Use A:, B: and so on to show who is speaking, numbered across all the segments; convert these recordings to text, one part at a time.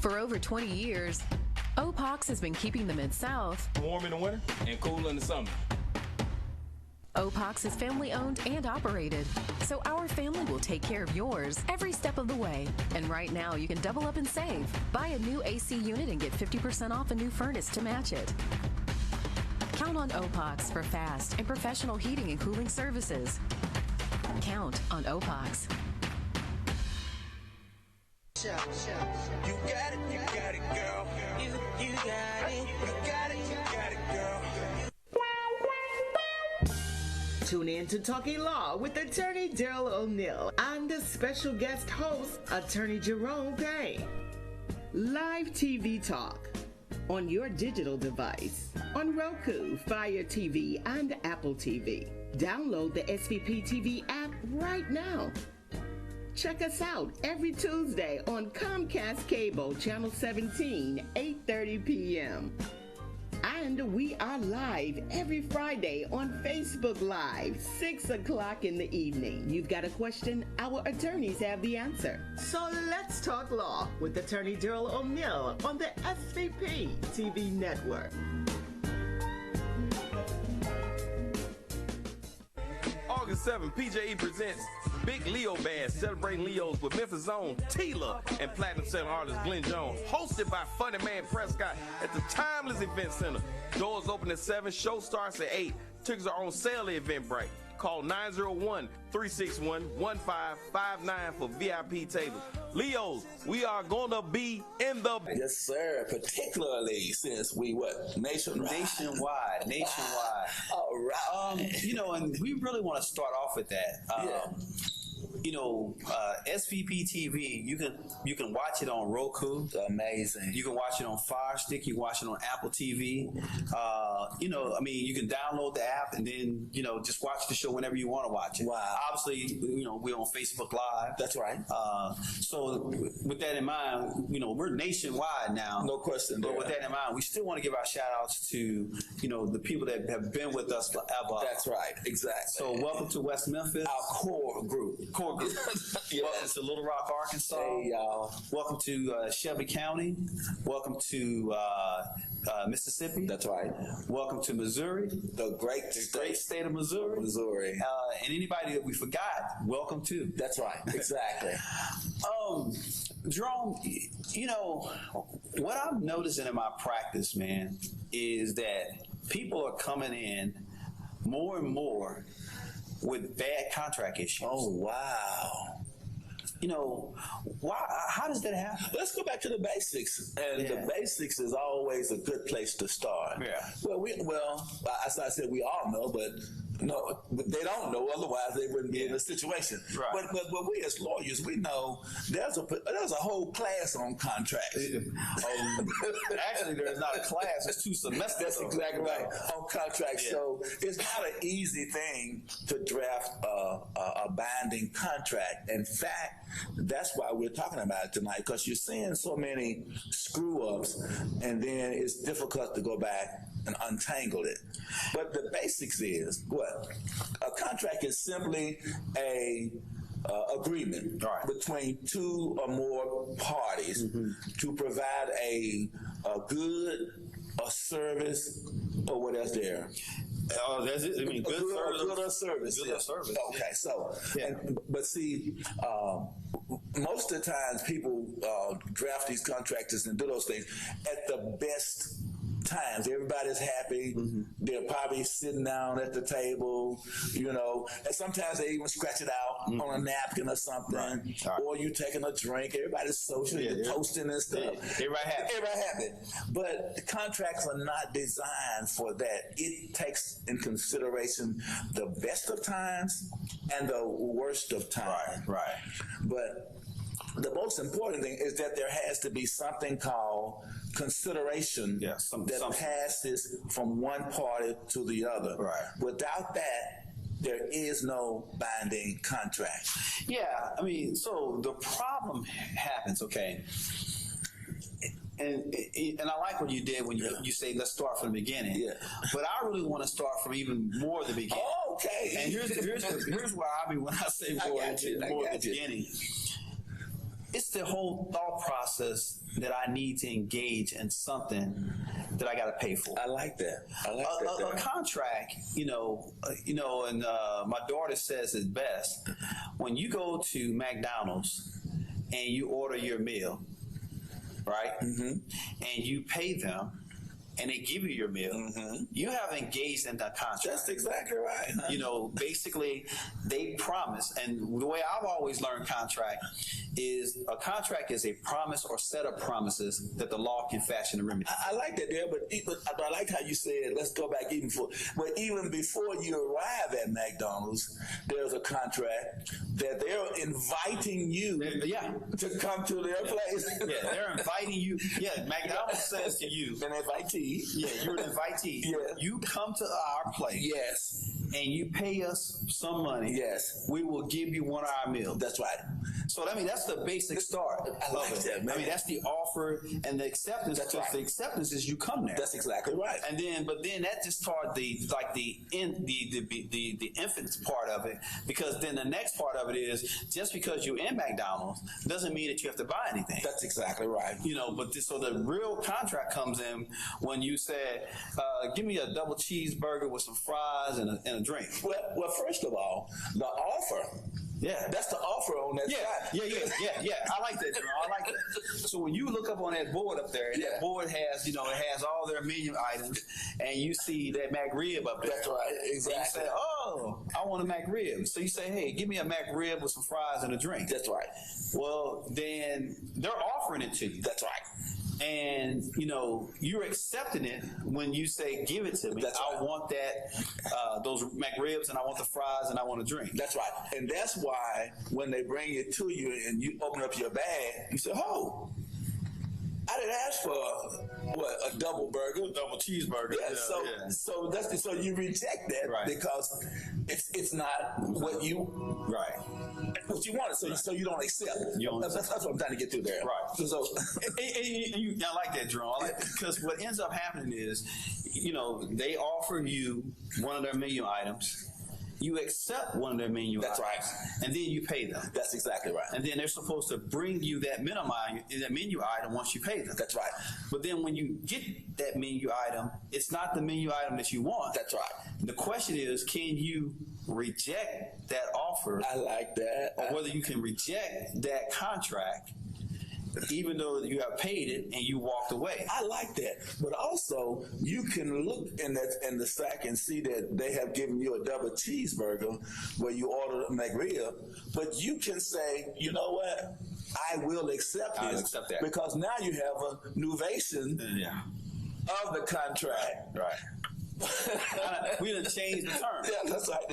A: For over 20 years, OPOX has been keeping the Mid-South
B: warm in the winter and cool in the summer.
A: OPOX is family-owned and operated, so our family will take care of yours every step of the way. And right now, you can double up and save. Buy a new AC unit and get 50% off a new furnace to match it. Count on OPOX for fast and professional heating and cooling services. Count on OPOX.
C: You got it, girl. You got it, girl.
D: Tune in to Talking Law with Attorney Daryl O'Neill and the special guest host, Attorney Jerome Payne. Live TV talk on your digital device, on Roku, Fire TV, and Apple TV. Download the SVP TV app right now. Check us out every Tuesday on Comcast Cable, Channel 17, 8:30 p.m. And we are live every Friday on Facebook Live, 6 o'clock in the evening. You've got a question? Our attorneys have the answer. So let's talk law with Attorney Daryl O'Neill on the SVP TV network.
B: August 7th, PJE presents Big Leo Bash, celebrating Leos with Memphis' own Tila and platinum selling artist Glenn Jones, hosted by Funny Man Prescott at the Timeless Event Center. Doors open at 7, show starts at 8. Tickets are on sale at Eventbrite. Call 901-361-1559 for VIP tables. Leos, we are gonna be in the...
E: Yes, sir. Particularly since we, nationwide.
F: All right.
E: You know, and we really want to start off with that. You know, SVP TV, you can watch it on Roku.
F: Amazing.
E: You can watch it on Fire Stick. You can watch it on Apple TV. You know, I mean, you can download the app and then, you know, just watch the show whenever you want to watch it.
F: Wow.
E: Obviously, you know, we're on Facebook Live.
F: That's right.
E: So with that in mind, you know, we're nationwide now.
F: No question
E: But
F: there.
E: with that in mind, we still want to give our shout outs to, you know, the people that have been with us forever.
F: That's right. Exactly.
E: So welcome to West Memphis.
F: Our core group.
E: Yes. Welcome to Little Rock, Arkansas.
F: Hey, y'all.
E: Welcome to Shelby County. Welcome to Mississippi.
F: That's right.
E: Welcome to Missouri.
F: The great
E: state of Missouri.
F: Missouri.
E: And anybody that we forgot, welcome to.
F: That's right. Exactly.
E: Jerome, you know, what I'm noticing in my practice, man, is that people are coming in more and more with bad contract issues.
F: Oh, wow.
E: You know, why? How does that happen?
F: Let's go back to the basics, and the basics is always a good place to start.
E: Yeah.
F: Well, as I said, we all know, but no, they don't know. Otherwise, they wouldn't be in this situation.
E: Right.
F: But we as lawyers, we know there's a whole class on contracts.
E: Actually, there's not a class; it's 2 semesters.
F: That's exactly right, on contracts.
E: Yeah.
F: So it's not an easy thing to draft a binding contract. In fact, that's why we're talking about it tonight, because you're seeing so many screw-ups, and then it's difficult to go back and untangle it. But the basics is what? A contract is simply a agreement between 2 or more parties to provide a good, a service, or what else there?
E: Oh, that's it. I mean, good service.
F: Good service. Okay, so, but see, most of the times people draft these contracts and do those things at the best times. Everybody's happy. They're probably sitting down at the table, you know, and sometimes they even scratch it out on a napkin or something, or you taking a drink. Everybody's social, you're toasting and stuff.
E: Everybody happy.
F: But the contracts are not designed for that. It takes in consideration the best of times and the worst of times.
E: Right.
F: But the most important thing is that there has to be something called consideration that passes from one party to the other.
E: Right.
F: Without that, there is no binding contract.
E: Yeah, I mean, so the problem happens, okay? And I like what you did when you say let's start from the beginning.
F: Yeah.
E: But I really want to start from even more of the beginning.
F: Oh, okay.
E: And here's where I mean when I say more of the beginning. It's the whole thought process that I need to engage in something that I got to pay for.
F: I like that.
E: A contract, and my daughter says it best. When you go to McDonald's and you order your meal, right? Mm-hmm. And you pay them, and they give you your meal, you have engaged in the contract.
F: That's exactly right.
E: Basically, they promise, and the way I've always learned contract is a contract is a promise or set of promises that the law can fashion a remedy.
F: I like that there, but I like how you said, let's go back even before. But even before you arrive at McDonald's, there's a contract that they're inviting you to come to their place.
E: Yeah, they're inviting you. Yeah, McDonald's says to you,
F: an invitee.
E: Yeah, you're an invitee.
F: Yeah.
E: You come to our place.
F: Yes.
E: And you pay us some money.
F: Yes.
E: We will give you one of our meals.
F: That's right.
E: So that's the basic start.
F: I like that, man.
E: That's the offer and the acceptance.
F: That's right.
E: The acceptance is you come there.
F: That's exactly right.
E: And then that just started the infant part of it, because then the next part of it is just because you're in McDonald's doesn't mean that you have to buy anything.
F: That's exactly right.
E: So the real contract comes in when you say, give me a double cheeseburger with some fries and a drink.
F: Well, first of all, the offer.
E: Yeah,
F: that's the offer on that side.
E: Yeah. I like that, Jerome. I like that. So when you look up on that board up there, and that board has, it has all their menu items, and you see that McRib up there.
F: That's right. Exactly.
E: And you say, oh, I want a McRib. So you say, hey, give me a McRib with some fries and a drink.
F: That's right.
E: Well, then they're offering it to you.
F: That's right.
E: And you're accepting it when you say, give it to me.
F: That's right.
E: I want that, those McRibs, and I want the fries, and I want a drink.
F: That's right. And that's why when they bring it to you and you open up your bag, you say, oh, I didn't ask for a double burger,
E: double cheeseburger.
F: Yeah, so you reject that, right, because it's not what you wanted. So you don't accept. That's what I'm trying to get through there.
E: Right.
F: So
E: I like that, Jerome. Because what ends up happening is, they offer you one of their menu items. You accept one of their menu items.
F: That's right.
E: And then you pay them.
F: That's exactly right.
E: And then they're supposed to bring you that menu item once you pay them.
F: That's right.
E: But then when you get that menu item, it's not the menu item that you want.
F: That's right.
E: The question is, can you reject that offer?
F: I like that.
E: Or whether you can reject that contract even though you have paid it and you walked away.
F: I like that. But also, you can look in the sack and see that they have given you a double cheeseburger where you ordered a McRib, but you can say, you know what? I will accept this.
E: I'll accept that.
F: Because now you have a novation of the contract.
E: Right. We done changed the term.
F: Yeah, that's right.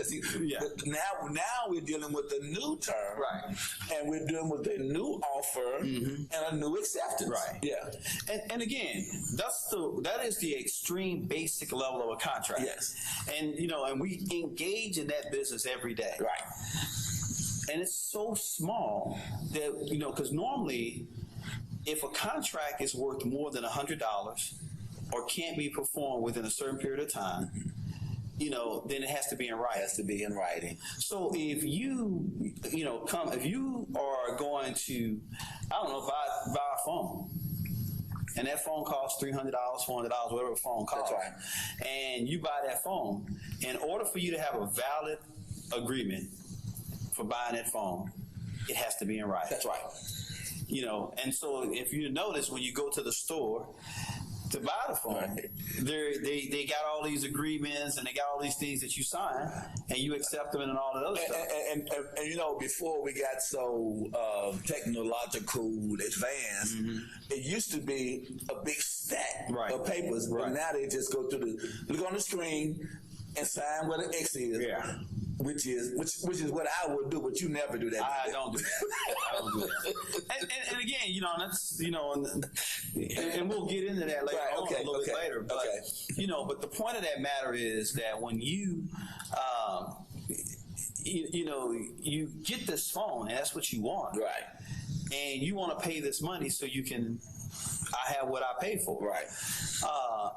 F: Now we're dealing with the new term,
E: right?
F: And we're dealing with a new offer and a new acceptance,
E: right?
F: Yeah.
E: And again, that is the extreme basic level of a contract.
F: Yes.
E: And and we engage in that business every day,
F: right?
E: And it's so small that because normally, if a contract is worth more than $100. Or can't be performed within a certain period of time, then it has to be in writing.
F: It has to be in writing.
E: So if you, if you are going to, buy a phone, and that phone costs $300, $400, whatever a phone costs,
F: that's right,
E: and you buy that phone, in order for you to have a valid agreement for buying that phone, it has to be in writing.
F: That's right.
E: And so if you notice when you go to the store to buy the phone, right, they got all these agreements and they got all these things that you sign and you accept them and all that other stuff.
F: And before we got so technological advanced, it used to be a big stack of papers, but now they just go through look on the screen and sign where the X is.
E: Yeah.
F: Which is what I would do, but you never do that.
E: I don't do that. I don't do that. And again, that's and we'll get into that later on a little bit later. But but the point of that matter is that when you you get this phone and that's what you want,
F: right? And
E: you want to pay this money so you can. I have what I paid for.
F: Right.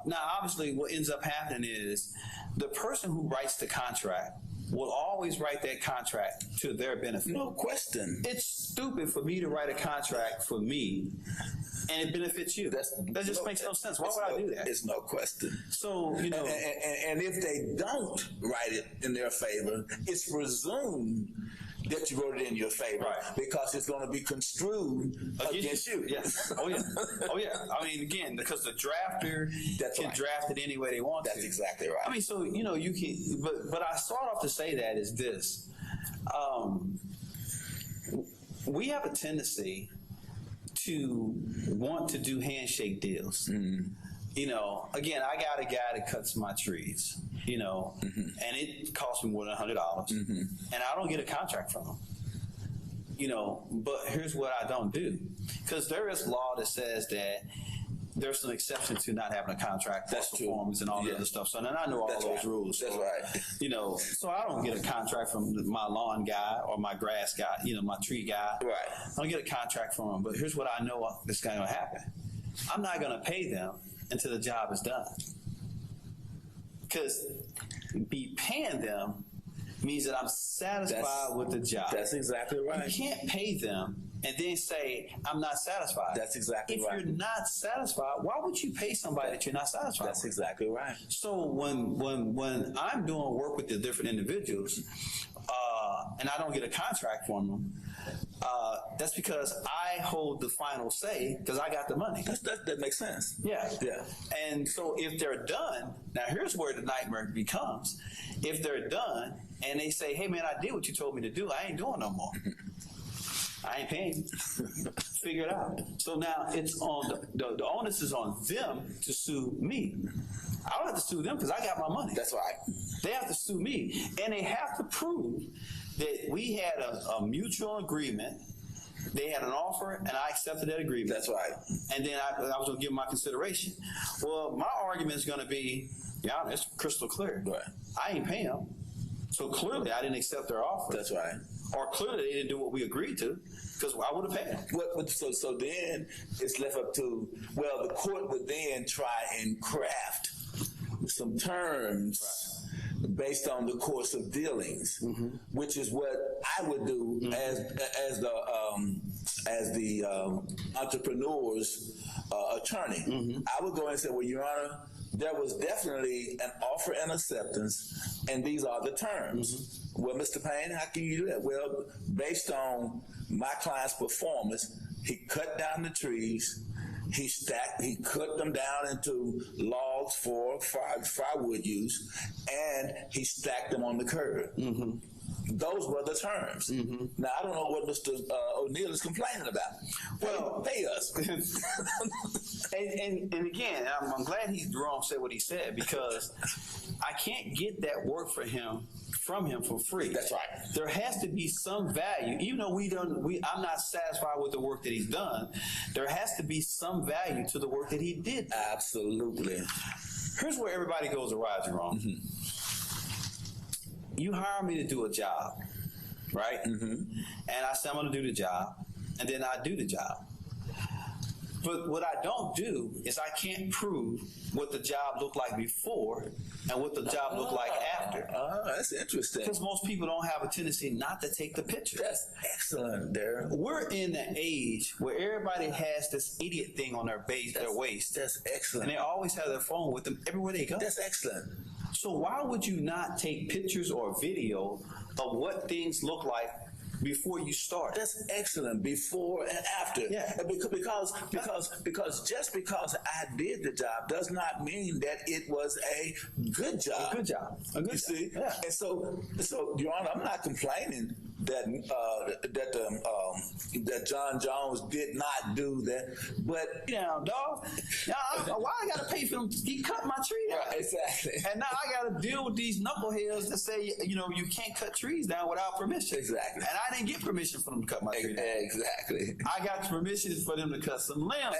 E: Now, obviously, what ends up happening is the person who writes the contract will always write that contract to their benefit.
F: No question.
E: It's stupid for me to write a contract for me and it benefits you. That just makes no sense. Why would I do that?
F: It's no question.
E: So, you know.
F: And if they don't write it in their favor, it's presumed that you wrote it in your favor,
E: right,
F: because it's going to be construed against you.
E: Yes. Oh yeah. Oh yeah. I mean, again, because the drafter can draft it any way they want.
F: That's exactly right.
E: I mean, so you know, you can. But I start off to say that is this: we have a tendency to want to do handshake deals. Mm-hmm. You know, again, I got a guy that cuts my trees, you know, and it costs me more than $100, and I don't get a contract from him, you know, but here's what I don't do, because there is law that says that there's some exception to not having a contract for performance and all the other stuff. So then I know all those rules.
F: That's right.
E: You know, so I don't get a contract from my lawn guy or my grass guy, you know, my tree guy.
F: Right.
E: I don't get a contract from him, but here's what I know is going to happen. I'm not going to pay them until the job is done. Because be paying them means that I'm satisfied with the job.
F: That's exactly right.
E: You can't pay them and then say, I'm not satisfied.
F: That's exactly right.
E: If you're not satisfied, why would you pay somebody that you're not satisfied
F: That's
E: with?
F: exactly right.
E: So when I'm doing work with the different individuals, and I don't get a contract from them, that's because I hold the final say because I got the money.
F: That makes sense.
E: Yeah.
F: Yeah.
E: And so if they're done, now here's where the nightmare becomes. If they're done and they say, hey man, I did what you told me to do, I ain't doing no more. I ain't paying. Figure it out. So now it's on the onus is on them to sue me. I don't have to sue them because I got my money.
F: That's right.
E: They have to sue me, and they have to prove that we had a mutual agreement. They had an offer, and I accepted that agreement.
F: That's right.
E: And then I was going to give them my consideration. Well, my argument is going to be, yeah, it's crystal clear.
F: Right.
E: I ain't paying them. So clearly I didn't accept their offer.
F: That's right.
E: Or clearly they didn't do what we agreed to, because I would have paid them.
F: So then it's left up to, well, the court would then try and craft some terms based on the course of dealings, which is what I would do as the entrepreneur's attorney. I would go and say, well, Your Honor, there was definitely an offer and acceptance, and these are the terms. Well, Mr. Payne, how can you do that? Well, based on my client's performance, he cut down the trees, he cut them down into logs for firewood use, and he stacked them on the curb. Those were the terms. Now, I don't know what Mr. O'Neill is complaining about. Well, pay us.
E: and again, I'm glad Jerome said what he said, because I can't get that work from him for free.
F: That's right.
E: There has to be some value, even though I'm not satisfied with the work that he's done. There has to be some value to the work that he did.
F: Absolutely.
E: Here's where everybody goes awry, Jerome. You hire me to do a job, right? And I say I'm going to do the job, and then I do the job. But what I don't do is I can't prove what the job looked like before and what the job looked like after.
F: That's interesting.
E: Because most people don't have a tendency not to take the picture.
F: That's excellent, Darren.
E: We're in the age where everybody has this idiot thing on their waist.
F: That's excellent.
E: And they always have their phone with them everywhere they go.
F: That's excellent.
E: So why would you not take pictures or video of what things look like before you start?
F: That's excellent. Before and after.
E: Yeah.
F: Because just because I did the job does not mean that it was a good job.
E: A good job.
F: You see? Yeah. And so, Your Honor, I'm not complaining that that John Jones did not do that, but
E: dog. Why I gotta pay for him? He cut my tree down.
F: Right, exactly.
E: And now I gotta deal with these knuckleheads that say, you can't cut trees down without permission.
F: Exactly.
E: And I didn't get permission for them to cut my tree down.
F: Exactly.
E: I got permission for them to cut some limbs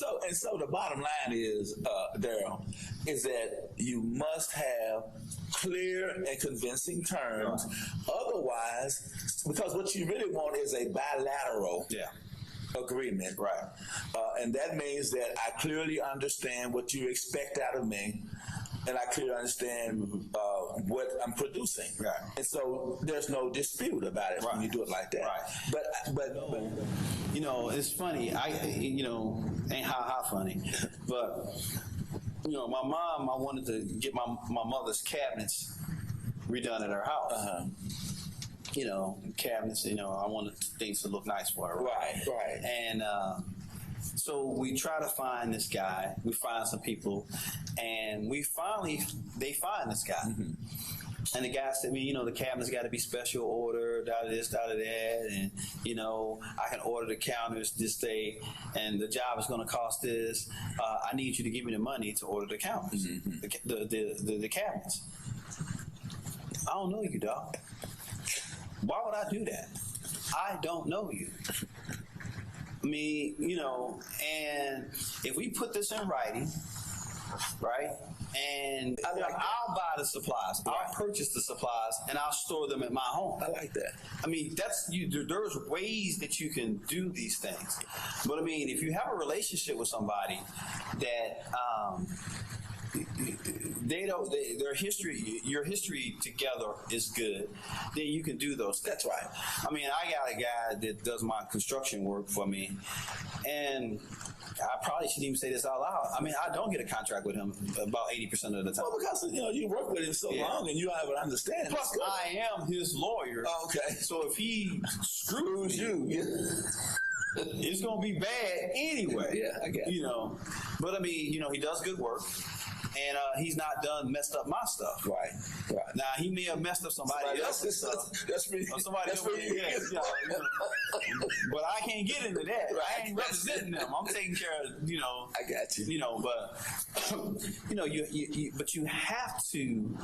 E: off.
F: And so the bottom line is, Daryl, is that you must have clear and convincing terms. Otherwise, because what you really want is a bilateral agreement.
E: Right.
F: And that means that I clearly understand what you expect out of me. and I clearly understand what I'm producing.
E: Right.
F: And so there's no dispute about it when you do it like that.
E: Right.
F: But
E: you know, it's funny. Ain't ha funny, but you know, my mom, I wanted to get my mother's cabinets redone at her house. You know, cabinets. You know, I wanted things to look nice for her.
F: Right.
E: And so we try to find this guy. We find some people, and they find this guy. And the guy said, you know, the cabinet's got to be special order, da this, da that, and, you know, I can order the counters this day, and the job is going to cost this. I need you to give me the money to order the counters, the cabinets. I don't know you, dog. Why would I do that? I don't know you. I mean, you know, and if we put this in writing, right? And I'll buy the supplies. I'll purchase the supplies, and I'll store them at my home.
F: I like that.
E: I mean, there's ways that you can do these things. But I mean, if you have a relationship with somebody that your history together is good, then you can do those.
F: That's right.
E: I mean, I got a guy that does my construction work for me, and I probably shouldn't even say this out loud. I mean, I don't get a contract with him about 80% of the time.
F: Well, because, you know, you work with him so long and you have an understanding.
E: Plus, I am his lawyer.
F: Okay.
E: So if he screws you, it's going to be bad anyway.
F: Yeah, I get it.
E: You know, but I mean, you know, he does good work. And he's not done messed up my stuff.
F: Right.
E: Now, he may have messed up somebody else's stuff.
F: That's me.
E: Somebody else. But I can't get into that. I ain't representing them. I'm taking care of, you know.
F: I got you.
E: You know, but, you know, but you have to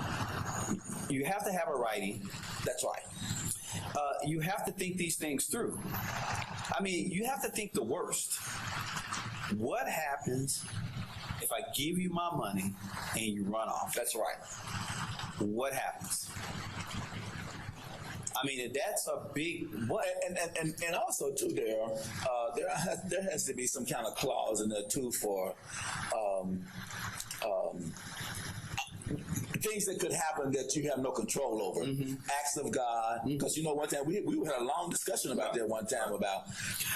E: have a writing.
F: That's right.
E: You have to think these things through. I mean, you have to think the worst. What happens if I give you my money and you run off?
F: That's right.
E: What happens? I mean, that's a big what.
F: And also too, there has to be some kind of clause in there too for things that could happen that you have no control over. Acts of God. Because, you know, one time we had a long discussion about that one time about...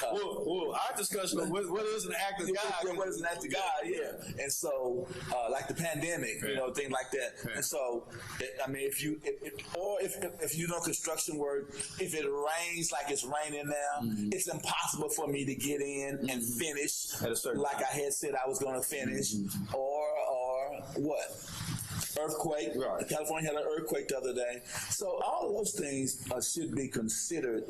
E: our discussion of what is an act of God.
F: What is an act of God, yeah. And so, like the pandemic, you know, things like that. Yeah. And so, I mean, if you know construction work, if it rains like it's raining now, it's impossible for me to get in and finish
E: at a certain
F: like
E: time.
F: I had said I was going to finish, or what? Earthquake. Right. California had an earthquake the other day. So all of those things should be considered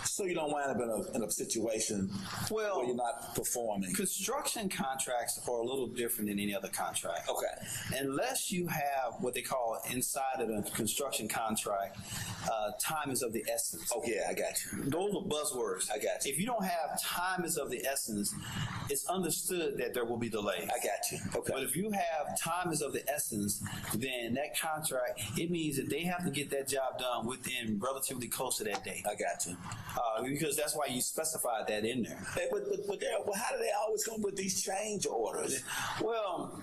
F: so you don't wind up in a situation where you're not performing.
E: Construction contracts are a little different than any other contract.
F: Okay.
E: Unless you have what they call inside of the construction contract, time is of the essence.
F: Oh, yeah, I got you.
E: Those are buzzwords.
F: I got you.
E: If you don't have time is of the essence, it's understood that there will be delays.
F: I got you. Okay.
E: But if you have time is of the essence, then that contract, it means that they have to get that job done within relatively close to that date.
F: I got you.
E: Because that's why you specified that in there.
F: Hey, but how do they always come with these change orders?
E: Well,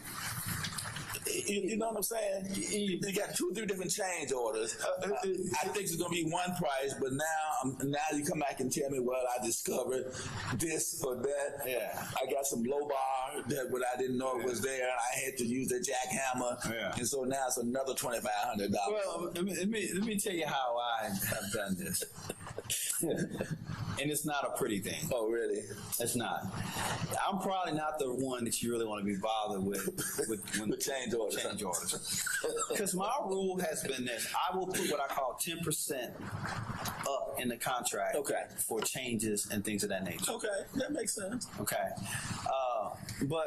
F: you know what I'm saying? You got 2 or 3 different change orders. I think it's going to be one price, but now you come back and tell me, well, I discovered this or that.
E: Yeah.
F: I got some low bar that what I didn't know was there, and I had to use the jackhammer. Yeah. And so now it's another $2,500.
E: Well, let me tell you how I have done this. And it's not a pretty thing.
F: Oh, really?
E: It's not. I'm probably not the one that you really want to be bothered with
F: change orders.
E: Change orders. Because my rule has been this: I will put what I call 10% up in the contract.
F: Okay.
E: For changes and things of that nature.
F: Okay, that makes sense.
E: Okay. But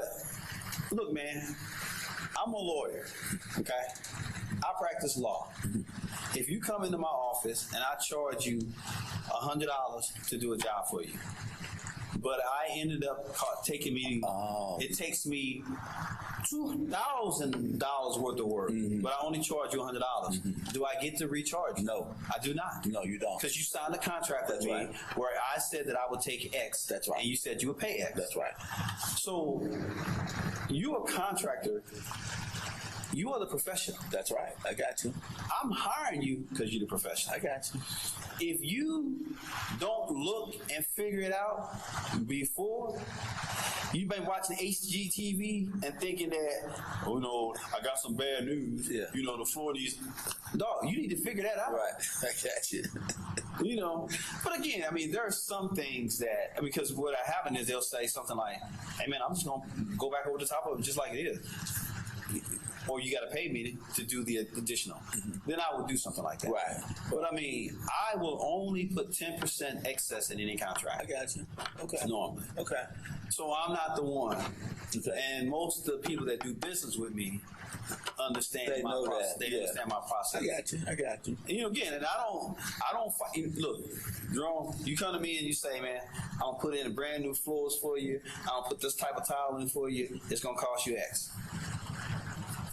E: look, man, I'm a lawyer. Okay. I practice law. If you come into my office and I charge you $100 to do a job for you, but I ended up taking me, it takes me $2,000 worth of work, but I only charge you $100. Do I get to recharge? No, I do not.
F: No, you don't.
E: Because you signed a contract with me where I said that I would take X.
F: That's right.
E: And you said you would pay X.
F: That's right.
E: So you a contractor. You are the professional.
F: That's right. I got you.
E: I'm hiring you because you're the professional.
F: I got you.
E: If you don't look and figure it out before, you've been watching HGTV and thinking that, oh no, I got some bad news.
F: Yeah.
E: You know, the Floridians. Dog, you need to figure that out.
F: Right. I got you.
E: You know, but again, I mean, there are some things that, because what happened is they'll say something like, hey man, I'm just going to go back over the top of it just like it is. Or you got to pay me to do the additional. Then I would do something like that.
F: Right.
E: But I mean, I will only put 10% excess in any contract.
F: I got you. Okay.
E: Normally.
F: Okay.
E: So I'm not the one.
F: Okay.
E: And most of the people that do business with me understand
F: They
E: my
F: know
E: process.
F: that.
E: They
F: Yeah.
E: understand my process.
F: I got you.
E: And, you know, again, and I don't fight. Look, Jerome, you come to me and you say, man, I'm going to put in brand new floors for you. I'm going to put this type of tile in for you. It's going to cost you X.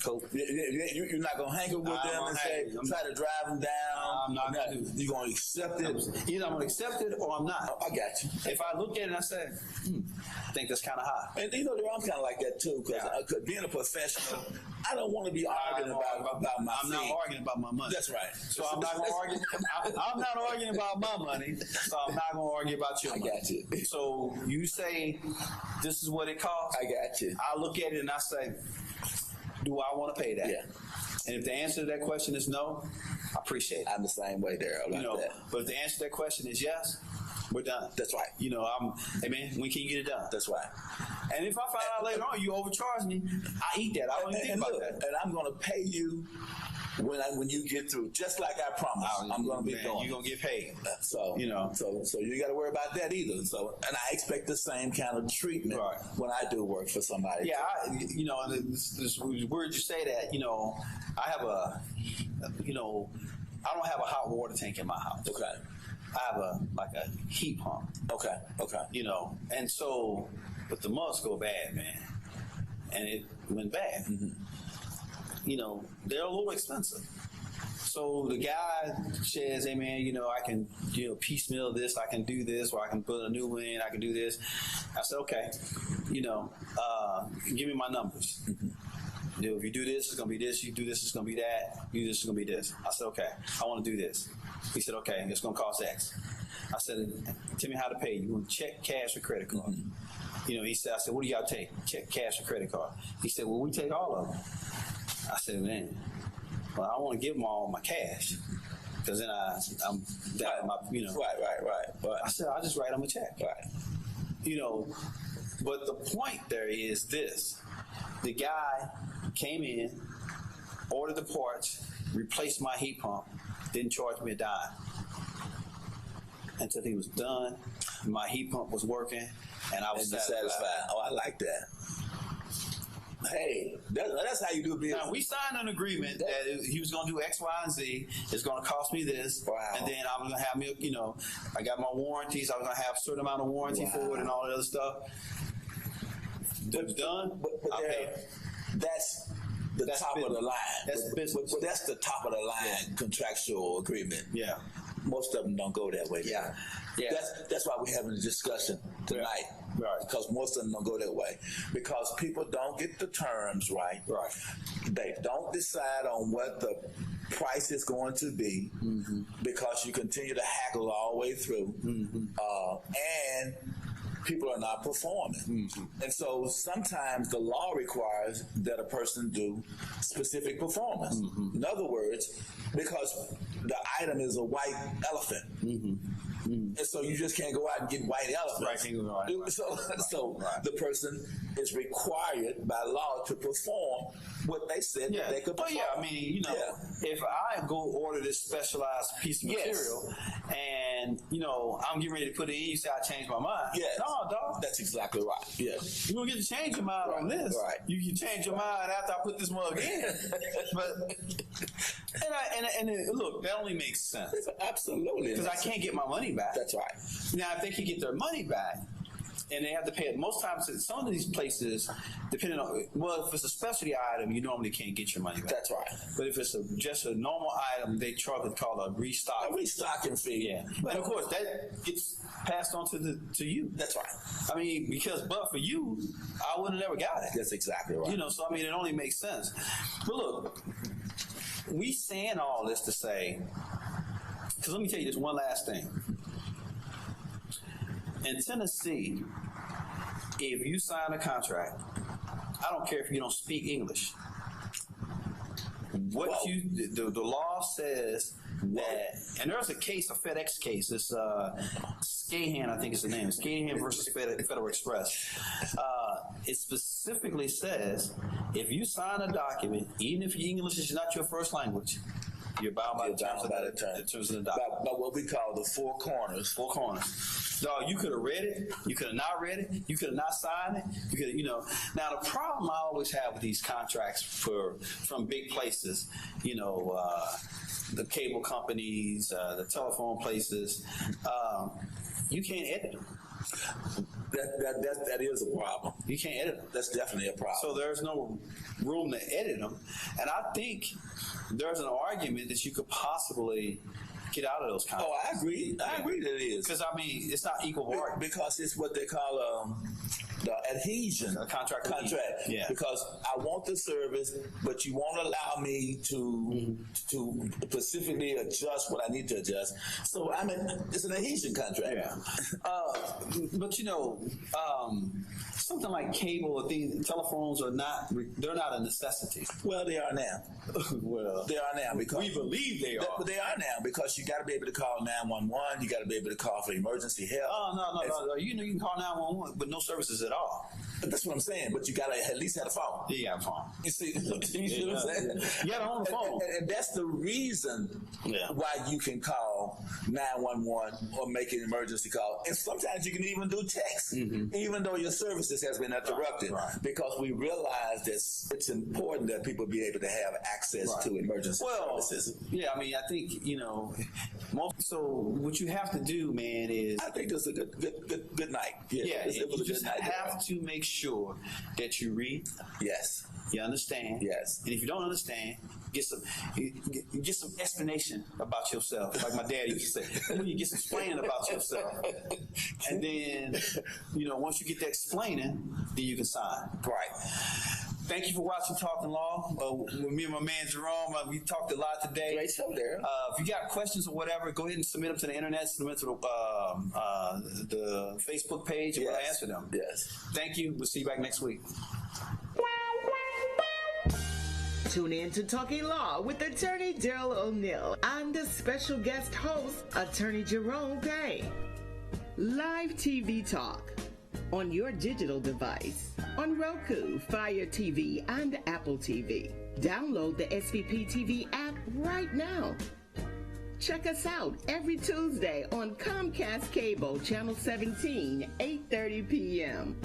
F: So you're not gonna hang it with them and say, try to drive them down.
E: I'm not gonna do it.
F: You're gonna accept it.
E: Either I'm gonna accept it or I'm not.
F: I got you.
E: If I look at it and I say, I think that's kind of high.
F: And you know, I'm kind of like that too, because being a professional, I don't want to be arguing about my
E: I'm not arguing about my money.
F: That's right.
E: So I'm not going to argue. I'm not arguing about my money. So I'm not going to argue about your money.
F: I got you.
E: So you say this is what it costs.
F: I got you.
E: I look at it and I say, do I want to pay that?
F: Yeah.
E: And if the answer to that question is no, I appreciate it.
F: I'm the same way there. Like that.
E: But if the answer to that question is yes, we're done.
F: That's right.
E: You know, hey man, when can you get it done?
F: That's right.
E: And if I find out later on you overcharge me, I eat that. I don't even think about that.
F: And I'm going to pay you when you get through, just like I promised. I'm going to be doing.
E: You're going to get paid.
F: So
E: you know,
F: so you got to worry about that either. So, and I expect the same kind of treatment when I do work for somebody.
E: Yeah, and this word you say that. You know, I have I don't have a hot water tank in my house.
F: Okay.
E: I have a heat pump.
F: Okay.
E: You know, and so, but the months go bad, man, and it went bad.
F: Mm-hmm.
E: You know, they're a little expensive. So the guy says, hey man, you know, I can, piecemeal this, I can do this, or I can put a new one in, I can do this. I said, okay, give me my numbers. Mm-hmm. You know, if you do this, it's going to be this. You do this, it's going to be that. You do this, it's going to be this. I said, okay, I want to do this. He said, okay, it's going to cost X. I said, tell me how to pay. You want check, cash, or credit card? Mm-hmm. You know, I said, what do y'all take? Check, cash, or credit card? He said, well, we take all of them. I said, man, well, I want to give them all my cash because then I'm down my,
F: Right.
E: But I said, I'll just write them a check.
F: Right.
E: You know, but the point there is this. The guy came in, ordered the parts, replaced my heat pump, didn't charge me a dime. Until he was done, my heat pump was working, and I was satisfied.
F: Oh, I like that. Hey, that's how you do business.
E: Now, we signed an agreement that he was going to do X, Y, and Z. It's going to cost me this.
F: Wow.
E: And then I was going to have me, I got my warranties. I was going to have a certain amount of warranty for it and all that other stuff. It's done.
F: But that's the top of the line.
E: That's business.
F: But that's the top of the line contractual agreement.
E: Yeah.
F: Most of them don't go that way.
E: Yeah.
F: That's why we're having a discussion tonight.
E: Right.
F: Because most of them don't go that way. Because people don't get the terms right.
E: Right.
F: They don't decide on what the price is going to be because you continue to haggle all the way through. And people are not performing. And so sometimes the law requires that a person do specific performance. In other words, because the item is a white elephant. And so you just can't go out and get white elephants. So the person is required by law to perform what they said that they could perform.
E: But if I go order this specialized piece of material and, I'm getting ready to put it in, you say I changed my mind.
F: Yes.
E: No, dog.
F: That's exactly right. Yeah.
E: You don't get to change your mind on this.
F: Right.
E: You can change your mind after I put this mug in. And look, that only makes sense.
F: Absolutely.
E: Because I can't get my money back.
F: That's right.
E: Now, if they can get their money back, And they have to pay it. Most times, some of these places, depending on, well, if it's a specialty item, you normally can't get your money back.
F: That's right.
E: But if it's just a normal item, they charge what's called a restock.
F: A restocking fee.
E: Yeah. And of course, that gets passed on to you.
F: That's right.
E: I mean, but for you, I would have never got it.
F: That's exactly right.
E: You know, so I mean, it only makes sense. But look, we saying all this to say, because let me tell you this one last thing. In Tennessee, if you sign a contract, I don't care if you don't speak English. The law says that, and there's a case, a FedEx case. It's Scahan, I think is the name. Scahan versus Federal Express. It specifically says if you sign a document, even if your English is not your first language, you're bound by the terms of the document.
F: By what we call the four corners.
E: Four corners. Dog, you could have read it. You could have not read it. You could have not signed it. You could, Now the problem I always have with these contracts from big places, the cable companies, the telephone places, you can't edit them.
F: That is a problem.
E: You can't edit them.
F: That's definitely a problem.
E: So there's no room to edit them. And I think there's an argument that you could possibly get out of those contracts.
F: Oh, I agree. I agree that it is.
E: Because, I mean, it's not equal bargaining.
F: Because it's what they call the adhesion.
E: A contract.
F: Yeah. Because I want the service, but you won't allow me to specifically adjust what I need to adjust. So, I mean, it's an adhesion contract.
E: Yeah. But, something like cable or telephones they're not a necessity.
F: Well, they are now. They are now because
E: we believe they are.
F: But they are now because you got to be able to call 911. You got to be able to call for emergency help.
E: Oh, no. You can call 911, but no services at all.
F: That's what I'm saying. But you got to at least have a phone.
E: Yeah, a phone.
F: You see what I'm saying?
E: You got to own a phone.
F: And that's the reason why you can call 911 or make an emergency call. And sometimes you can even do text, even though your services has been interrupted. Right. Because we realize that it's important that people be able to have access to emergency services.
E: Yeah, I mean, I think, so what you have to do, man, is...
F: I think it's a good night.
E: Yeah, you just have to make sure that you read.
F: Yes.
E: You understand.
F: Yes.
E: And if you don't understand, get some explanation about yourself. Like my dad used to say, you get some explaining about yourself. And then, once you get that explaining, then you can sign.
F: Right.
E: Thank you for watching Talking Law. With me and my man Jerome, we talked a lot today.
F: Great show there.
E: If you got questions or whatever, go ahead and submit them to the internet, submit them to the Facebook page, and we'll answer them.
F: Yes.
E: Thank you. We'll see you back next week.
D: Tune in to Talking Law with attorney Daryl O'Neill. I'm the special guest host, attorney Jerome Payne. Live TV talk on your digital device, on Roku, Fire TV, and Apple TV. Download the SVP TV app right now. Check us out every Tuesday on Comcast Cable, Channel 17, 8:30 p.m.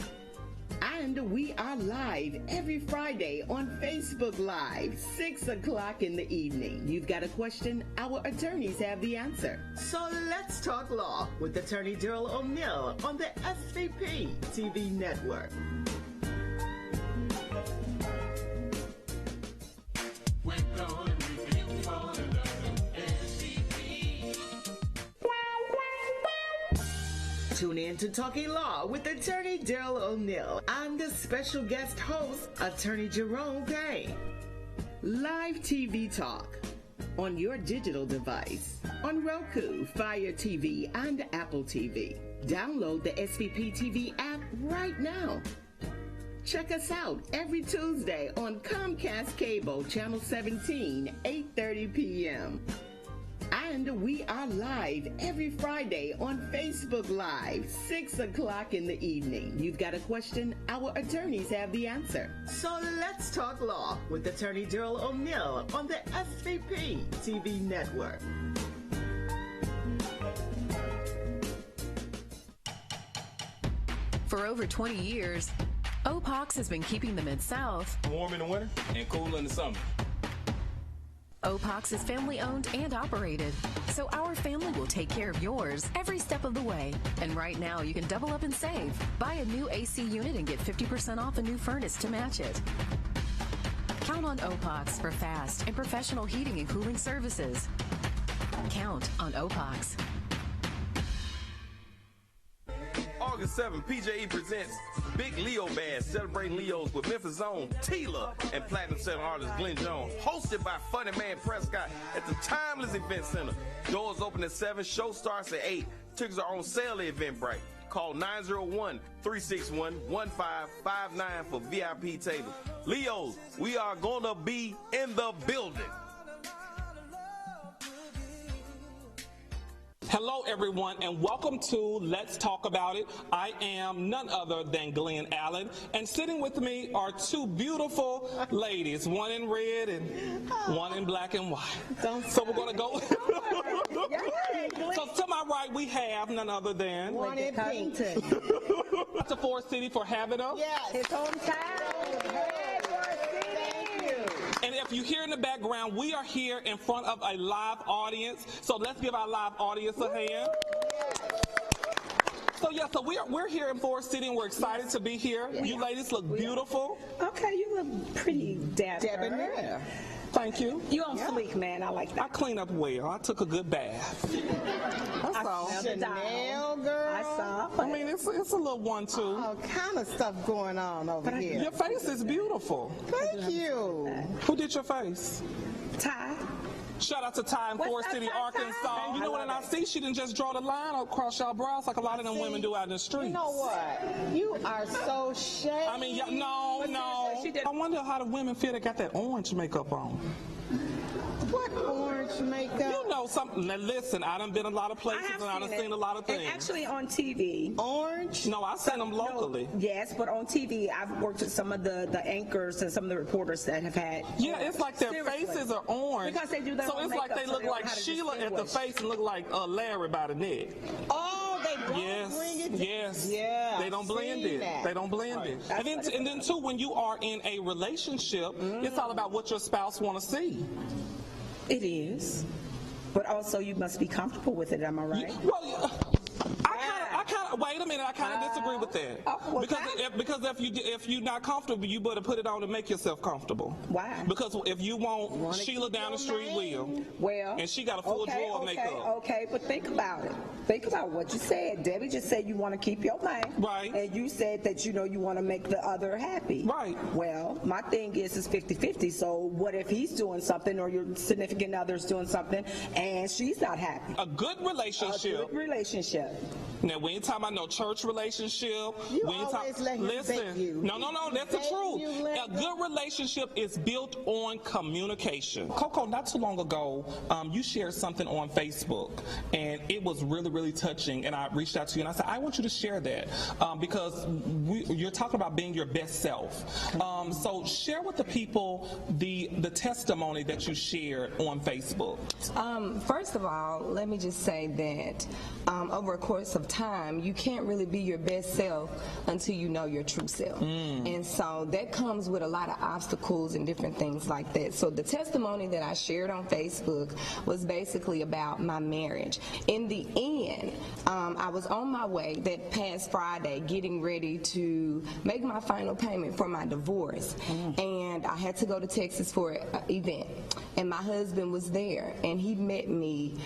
D: And we are live every Friday on Facebook Live, 6 o'clock in the evening. You've got a question? Our attorneys have the answer. So let's talk law with attorney Daryl O'Neill on the SVP TV network. Tune in to Talking Law with attorney Daryl O'Neill. I'm the special guest host, attorney Jerome Payne. Live TV talk on your digital device, on Roku, Fire TV, and Apple TV. Download the SVP TV app right now. Check us out every Tuesday on Comcast Cable, Channel 17, 8:30 p.m. And we are live every Friday on Facebook Live, 6 o'clock in the evening. You've got a question? Our attorneys have the answer. So let's talk law with attorney Daryl O'Neill on the SVP TV network.
A: For over 20 years, OPOX has been keeping the Mid-South
B: warm in the winter and cool in the summer.
A: Opox is family owned and operated, so our family will take care of yours every step of the way. And right now, you can double up and save. Buy a new AC unit and get 50% off a new furnace to match it. Count on Opox for fast and professional heating and cooling services. Count on Opox.
B: August 7th, PJE presents Big Leo Bash, celebrating Leos with Memphis' own Tila and platinum selling artist Glenn Jones, hosted by Funny Man Prescott at the Timeless Event Center. Doors open at 7, show starts at 8. Tickets are on sale at Eventbrite. Call 901-361-1559 for VIP table. Leos, we are gonna be in the building.
G: Hello, everyone, and welcome to Let's Talk About It. I am none other than Glenn Allen, and sitting with me are two beautiful ladies, one in red and one in black and white. So we're going to go. So to my right, we have none other than
D: One in pink.
G: to Forest City for having us.
D: Yes. His hometown.
G: And if you hear in the background, we are here in front of a live audience. So let's give our live audience a hand. So we're here in Forest City and we're excited to be here. You ladies look beautiful.
H: Okay, you look pretty dapper.
G: Thank you.
H: You on fleek, man. I like that.
G: I clean up well. I took a good bath. That's all.
D: Chanel, girl.
H: I saw.
G: I mean, it's a little 1-2.
D: All kind of stuff going on over here.
G: Your face is beautiful.
D: Thank you.
G: Who did your face?
H: Ty.
G: Shout out to Ty in Forest City, Arkansas. You know what? And I see she didn't just draw the line across y'all brows like a lot of them women do out in the streets.
D: You know what? You are so shady.
G: I mean, no. I wonder how the women feel that got that orange makeup on.
D: What orange makeup?
G: You know something. Now listen, I done been a lot of places and I done seen a lot of things.
H: And actually on TV.
D: Orange?
G: No, I've seen them locally.
H: No, yes, but on TV, I've worked with some of the anchors and some of the reporters that have had.
G: Yeah, it's like their faces are orange.
H: Because they do their
G: So
H: own
G: it's like
H: makeup,
G: they look like Sheila at the face and look like Larry by the neck.
D: Oh, they don't bring it.
G: Yes.
D: Yeah.
G: They don't blend it. They don't blend it. And then too, when you are in a relationship, it's all about what your spouse want to see.
H: It is. But also you must be comfortable with it, am I right?
G: Well, wait a minute, I kind of disagree with that. Because if you're not comfortable, you better put it on to make yourself comfortable.
H: Why?
G: Because if you want Sheila down the street,
H: well,
G: and she got a full drawer of makeup.
H: Okay, but think about it. Think about what you said. Debbie just said you want to keep your man.
G: Right.
H: And you said that you want to make the other happy.
G: Right.
H: Well, my thing is 50-50. So what if he's doing something or your significant other's doing something and she's not happy?
G: A good relationship.
H: A good relationship.
G: Now, we ain't talking about no church relationship.
D: You always let him bake you.
G: No, that's the truth. A good relationship is built on communication. Coco, not too long ago, you shared something on Facebook, and it was really, really touching, and I reached out to you, and I said, I want you to share that, because you're talking about being your best self. So share with the people the testimony that you shared on Facebook.
I: First of all, let me just say that over a course of time, you can't really be your best self until you know your true self. And so that comes with a lot of obstacles and different things like that. So the testimony that I shared on Facebook was basically about my marriage. In the end, I was on my way that past Friday getting ready to make my final payment for my divorce. And I had to go to Texas for an event. And my husband was there, and he met me.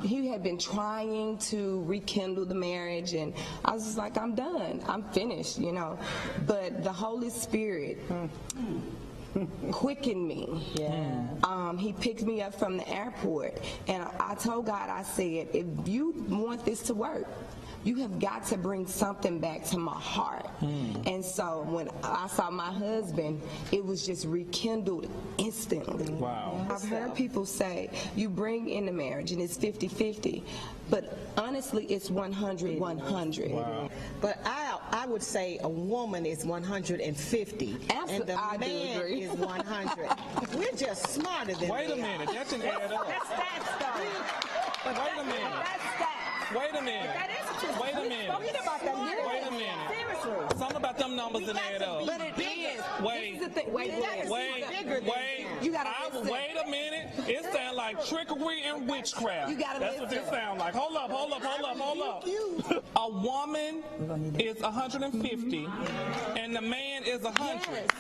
I: He had been trying to rekindle the marriage, and I was just like, I'm done. I'm finished, But the Holy Spirit quickened me. Yeah. He picked me up from the airport, and I told God, I said, if you want this to work, you have got to bring something back to my heart. And so when I saw my husband, it was just rekindled instantly.
G: Wow.
I: I've heard people say you bring in the marriage and it's 50-50, but honestly it's 100-100.
G: Wow.
D: But I would say a woman is 150 and the man is 100. We're just smarter than
G: Wait a minute, that didn't add up.
H: That's stats, though.
G: Wait a minute. Wait a minute. Wait a minute. Wait a minute.
H: Seriously.
G: Something about them numbers in add up.
I: But it is.
G: Wait.
I: Wait
G: a minute. It sounds like trickery and witchcraft. That's what it sounds like. Hold up. A woman is 150 and the man is 100.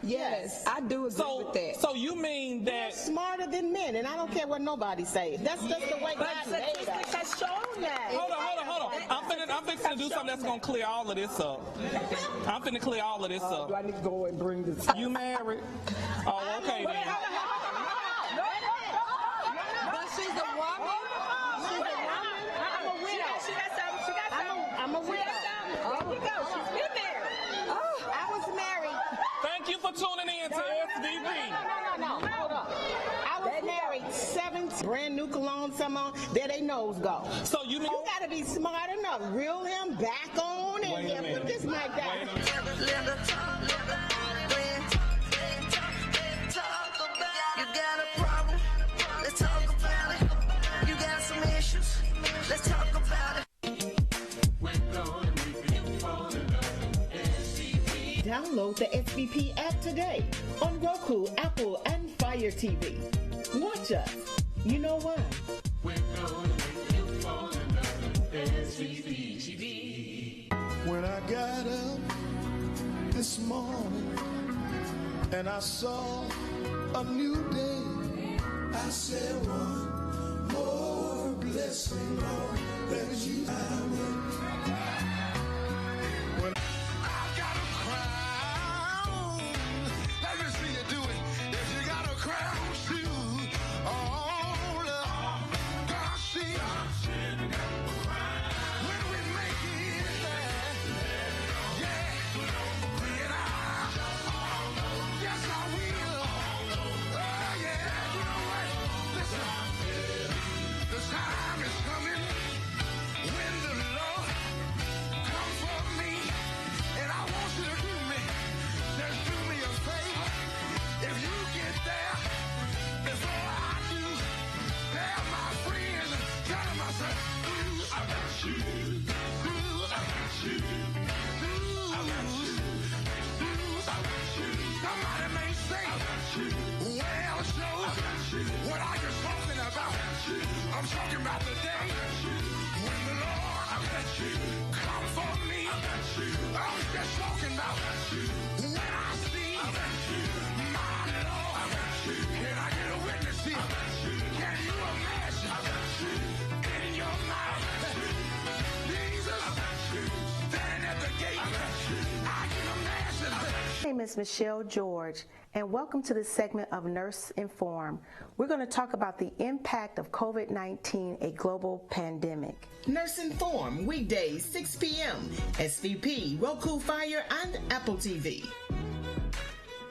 I: Yes, I do agree with that.
G: So you mean that
D: You're smarter than men, and I don't care what nobody says. That's just the way God made us.
H: Statistics has shown that.
G: Hold on. I'm fixing to do something that's gonna clear all of this up. I'm finna clear all of this up.
H: Do I need to go and bring this?
G: You married? Oh, okay then.
I: But she's a woman.
H: I'm a widow. She got something.
D: I'm a widow.
H: There we go. She's been married.
D: I was married.
G: Thank you for tuning in to SVP.
D: No. Hold up. I was married 7 brand new cologne, some on. There they nose go.
G: So you
D: gotta be smart enough. Reel him back on and put this mic down.
C: You got a problem? Let's talk about it. You got some issues? Let's talk about it.
D: Download the SVP app today on Roku, Apple, and Fire TV. Watch us. You know why?
J: When I got up this morning and I saw a new day, I said one more blessing, Lord, that you have. When I got a crown, let me see you do it. If you got a crown, too, oh, God, see. When we make it there, yeah, then yes, I will. Oh, yeah, you know what? Listen, the time is coming when the Lord comes for me, and I want you to do me. Just do me a favor. If you get there before I do, tell my friends, tell them I said, ooh, I got you. Ooh, I got you. Ooh, I got you. Ooh, I got you. Somebody may say, I got you. Well, Joe, I got you. What are you talking about? I'm talking about the day when the Lord, I got you, come for me. I got you. I'm just talking about when I see my Lord. I got you. Can I get a witness here? I got you. Can you imagine? I got you. In your mouth, Jesus, I got you. Standing at the gate, I got you. I can imagine.
K: My name is Michelle George, and welcome to this segment of Nurse Inform. We're going to talk about the impact of COVID-19, a global pandemic.
D: Nurse Inform, weekdays, 6 p.m. SVP, Roku, Fire, and Apple TV.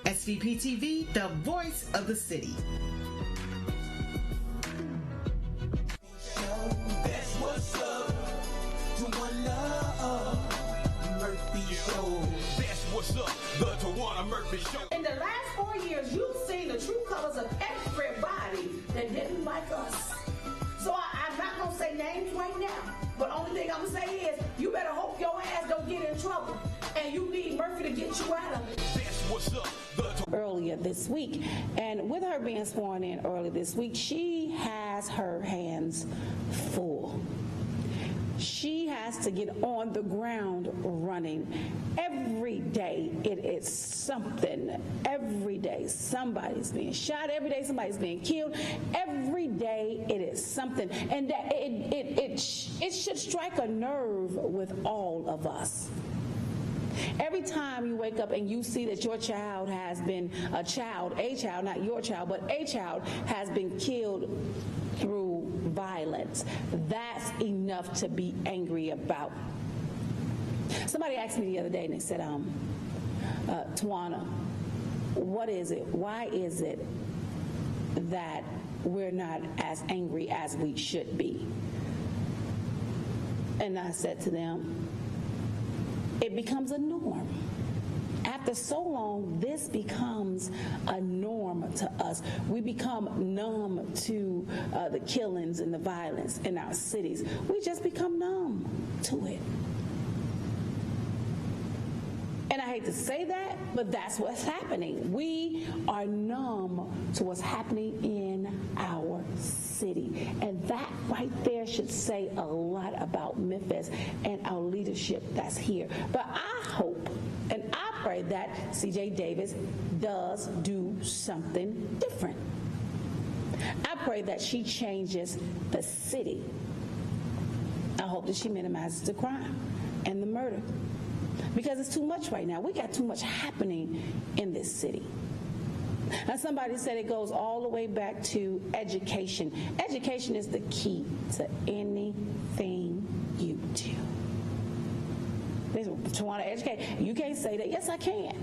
D: SVP TV, the voice of the city.
C: That's what's up to one love, Murphy Show.
B: That's what's up, the Tawana Murphy Show.
L: In the last 4 years, you've seen the true colors of everybody that didn't like us. So I'm not going to say names right now, but only thing I'm going to say is you better hope your ass don't get in trouble, and you need Murphy to get you out of it.
B: That's what's up,
M: earlier this week, and with her being sworn in early this week, she has her hands full. She has to get on the ground running. Every day it is something. Every day somebody's being shot. Every day somebody's being killed. Every day it is something. And that it should strike a nerve with all of us. Every time you wake up and you see that your child has been a child, not your child, but a child has been killed through violence, that's enough to be angry about. Somebody asked me the other day and they said, Tawana, what is it? Why is it that we're not as angry as we should be? And I said to them, it becomes a norm. After so long, this becomes a norm to us. We become numb to the killings and the violence in our cities. We just become numb to it. And I hate to say that, but that's what's happening. We are numb to what's happening in our city. And that right there should say a lot about Memphis and our leadership that's here. But I hope and I pray that C.J. Davis does do something different. I pray that she changes the city. I hope that she minimizes the crime and the murder. Because it's too much right now. We got too much happening in this city. And somebody said it goes all the way back to education. Education is the key to anything you do. To want to educate, you can't say that. Yes, I can.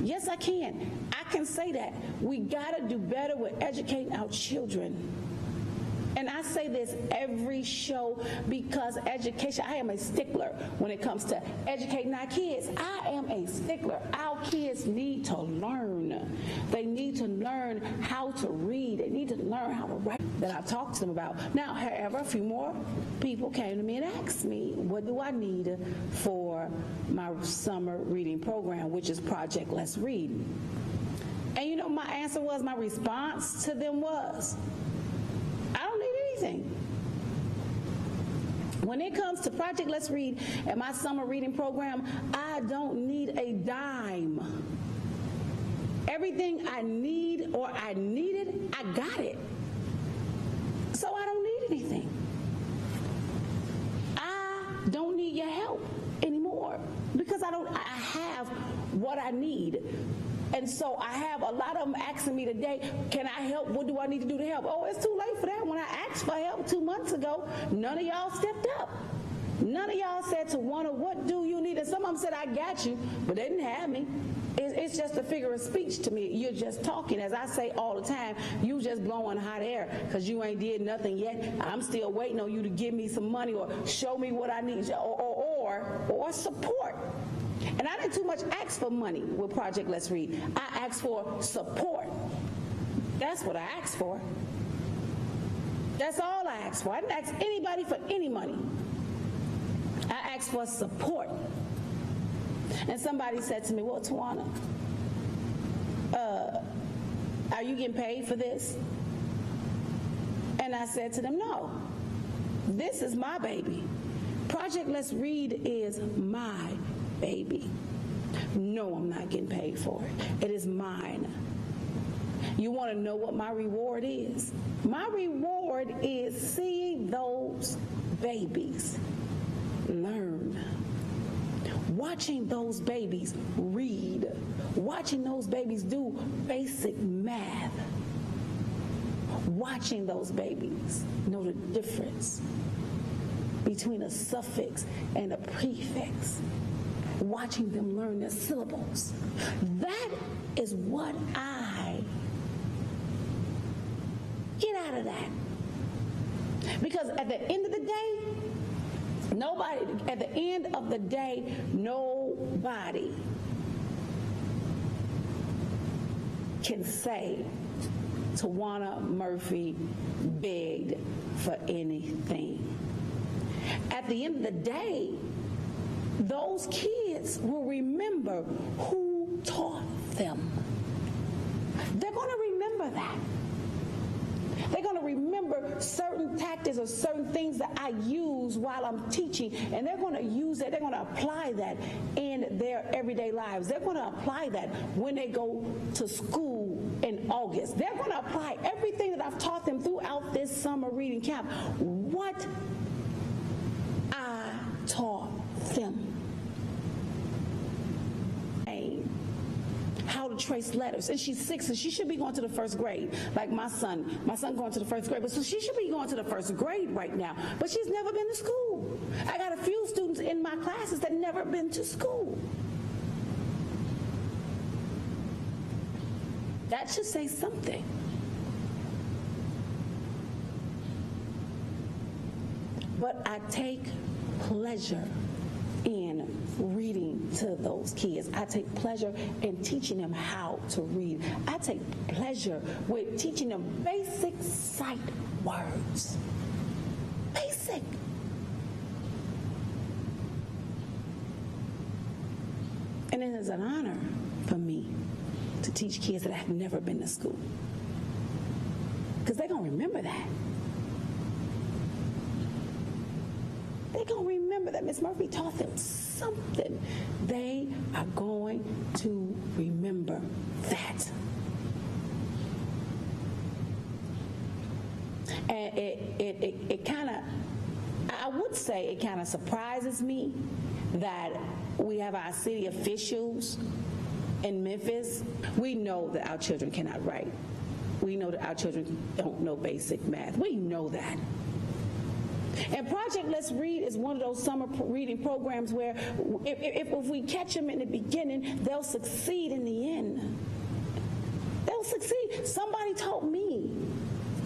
M: Yes, I can. I can say that. We got to do better with educating our children. And I say this every show because education, I am a stickler when it comes to educating our kids. I am a stickler. Our kids need to learn. They need to learn how to read. They need to learn how to write that I've talked to them about. Now, however, a few more people came to me and asked me, what do I need for my summer reading program, which is Project Let's Read? And you know, my answer was, my response to them was, I don't need anything. When it comes to Project Let's Read and my summer reading program, I don't need a dime. Everything I need or I needed, I got it. So I don't need anything. I don't need your help anymore because I have what I need. And so I have a lot of them asking me today, can I help? What do I need to do to help? Oh, it's too late for that. When I asked for help 2 months ago, none of y'all stepped up. None of y'all said to Juana, what do you need? And some of them said, I got you, but they didn't have me. It's just a figure of speech to me. You're just talking. As I say all the time, you just blowing hot air because you ain't did nothing yet. I'm still waiting on you to give me some money or show me what I need or support. And I didn't too much ask for money with Project Let's Read. I asked for support. That's what I asked for. That's all I asked for. I didn't ask anybody for any money. I asked for support. And somebody said to me, well, Tawana, are you getting paid for this? And I said to them, no, this is my baby. Project Let's Read is my baby. No, I'm not getting paid for it. It is mine. You want to know what my reward is? My reward is seeing those babies learn. Watching those babies read. Watching those babies do basic math. Watching those babies know the difference between a suffix and a prefix. Watching them learn their syllables. That is what I get out of that. Because at the end of the day, nobody can say Tawana Murphy begged for anything. At the end of the day, those kids will remember who taught them. They're going to remember that. They're going to remember certain tactics or certain things that I use while I'm teaching, and they're going to use that. They're going to apply that in their everyday lives. They're going to apply that when they go to school in August. They're going to apply everything that I've taught them throughout this summer reading camp. What I taught them. How to trace letters. And she's 6, and she should be going to the 1st grade. Like my son going to the 1st grade. But so she should be going to the 1st grade right now. But she's never been to school. I got a few students in my classes that never been to school. That should say something. But I take pleasure in reading to those kids. I take pleasure in teaching them how to read. I take pleasure with teaching them basic sight words. Basic. And it is an honor for me to teach kids that have never been to school. Because they're going to remember that. They're going to remember that Miss Murphy taught them something. They are going to remember that. And it kind of, I would say it kind of surprises me that we have our city officials in Memphis. We know that our children cannot write. We know that our children don't know basic math. We know that. And Project Let's Read is one of those summer reading programs where if we catch them in the beginning, they'll succeed in the end. They'll succeed. Somebody taught me.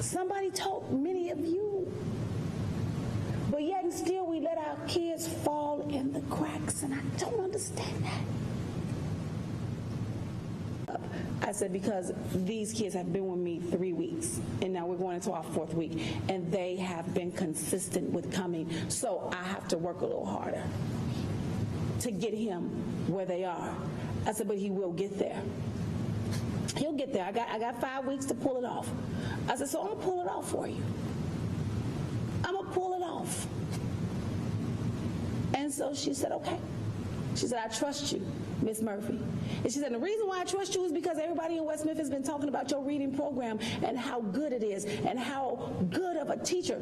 M: Somebody taught many of you. But yet and still we let our kids fall in the cracks, and I don't understand that. I said, because these kids have been with me 3 weeks, and now we're going into our 4th week, and they have been consistent with coming. So I have to work a little harder to get him where they are. I said, but he will get there. He'll get there. I got 5 weeks to pull it off. I said, so I'm going to pull it off for you. I'm going to pull it off. And so she said, okay. She said, I trust you, Miss Murphy. And she said, the reason why I trust you is because everybody in West Memphis has been talking about your reading program and how good it is and how good of a teacher.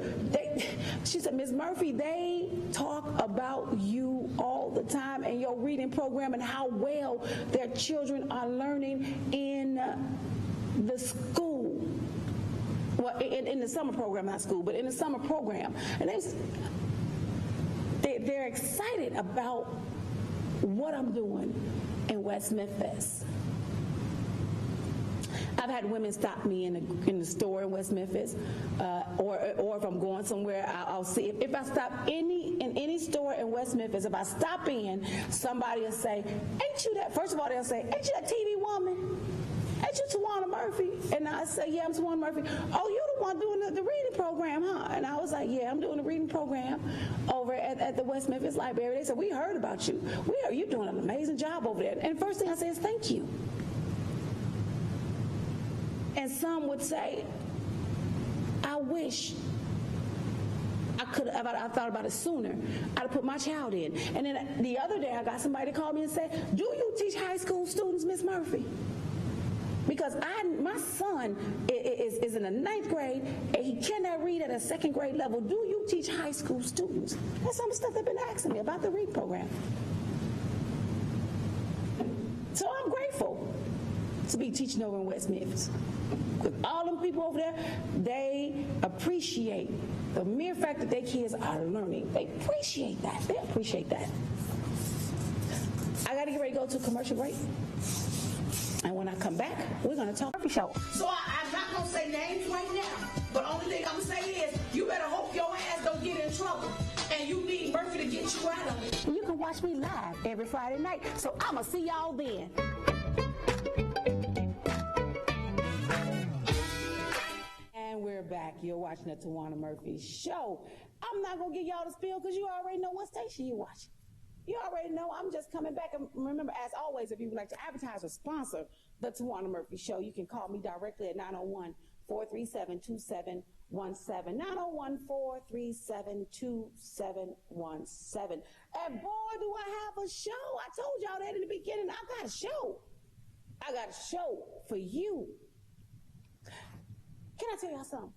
M: She said, Miss Murphy, they talk about you all the time and your reading program and how well their children are learning in the school. Well, in the summer program, not school, but in the summer program. And they're excited about what I'm doing in West Memphis. I've had women stop me in the store in West Memphis, or if I'm going somewhere, I'll see. If I stop in any store in West Memphis, if I stop in, somebody will say, ain't you that, first of all, they'll say, ain't you that TV woman? Ain't you Tawana Murphy? And I say, yeah, I'm Tawana Murphy. Oh, you the one doing the reading program, huh? And I was like, yeah, I'm doing the reading program over at the West Memphis Library. They said, we heard about you. We heard you doing an amazing job over there. And first thing I say is, thank you. And some would say, I wish I could have, I thought about it sooner. I'd have put my child in. And then the other day, I got somebody to call me and say, do you teach high school students, Miss Murphy? Because my son is in the 9th grade and he cannot read at a 2nd grade level. Do you teach high school students? That's some stuff they've been asking me about the read program. So I'm grateful to be teaching over in West Memphis. Because all them people over there, they appreciate the mere fact that their kids are learning. They appreciate that. They appreciate that. I got to get ready to go to a commercial break. And when I come back, we're going to talk Murphy Show.
L: So I'm not going to say names right now, but only thing I'm going to say is you better hope your ass don't get in trouble, and you need Murphy to get you out of it.
M: You can watch me live every Friday night, so I'm going to see y'all then. And we're back. You're watching the Tawana Murphy Show. I'm not going to give y'all the spiel because you already know what station you're watching. You already know I'm just coming back. And remember, as always, if you would like to advertise or sponsor the Tawana Murphy Show, you can call me directly at 901-437-2717. 901-437-2717. And boy, do I have a show. I told y'all that in the beginning. I got a show. I got a show for you. Can I tell y'all something?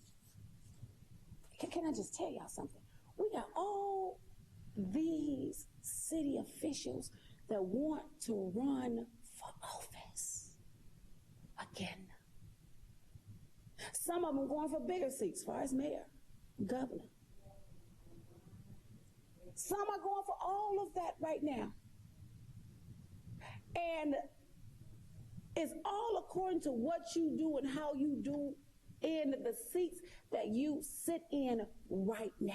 M: Can I just tell y'all something? We got all these city officials that want to run for office again. Some of them going for bigger seats, as far as mayor, governor. Some are going for all of that right now. And it's all according to what you do and how you do in the seats that you sit in right now.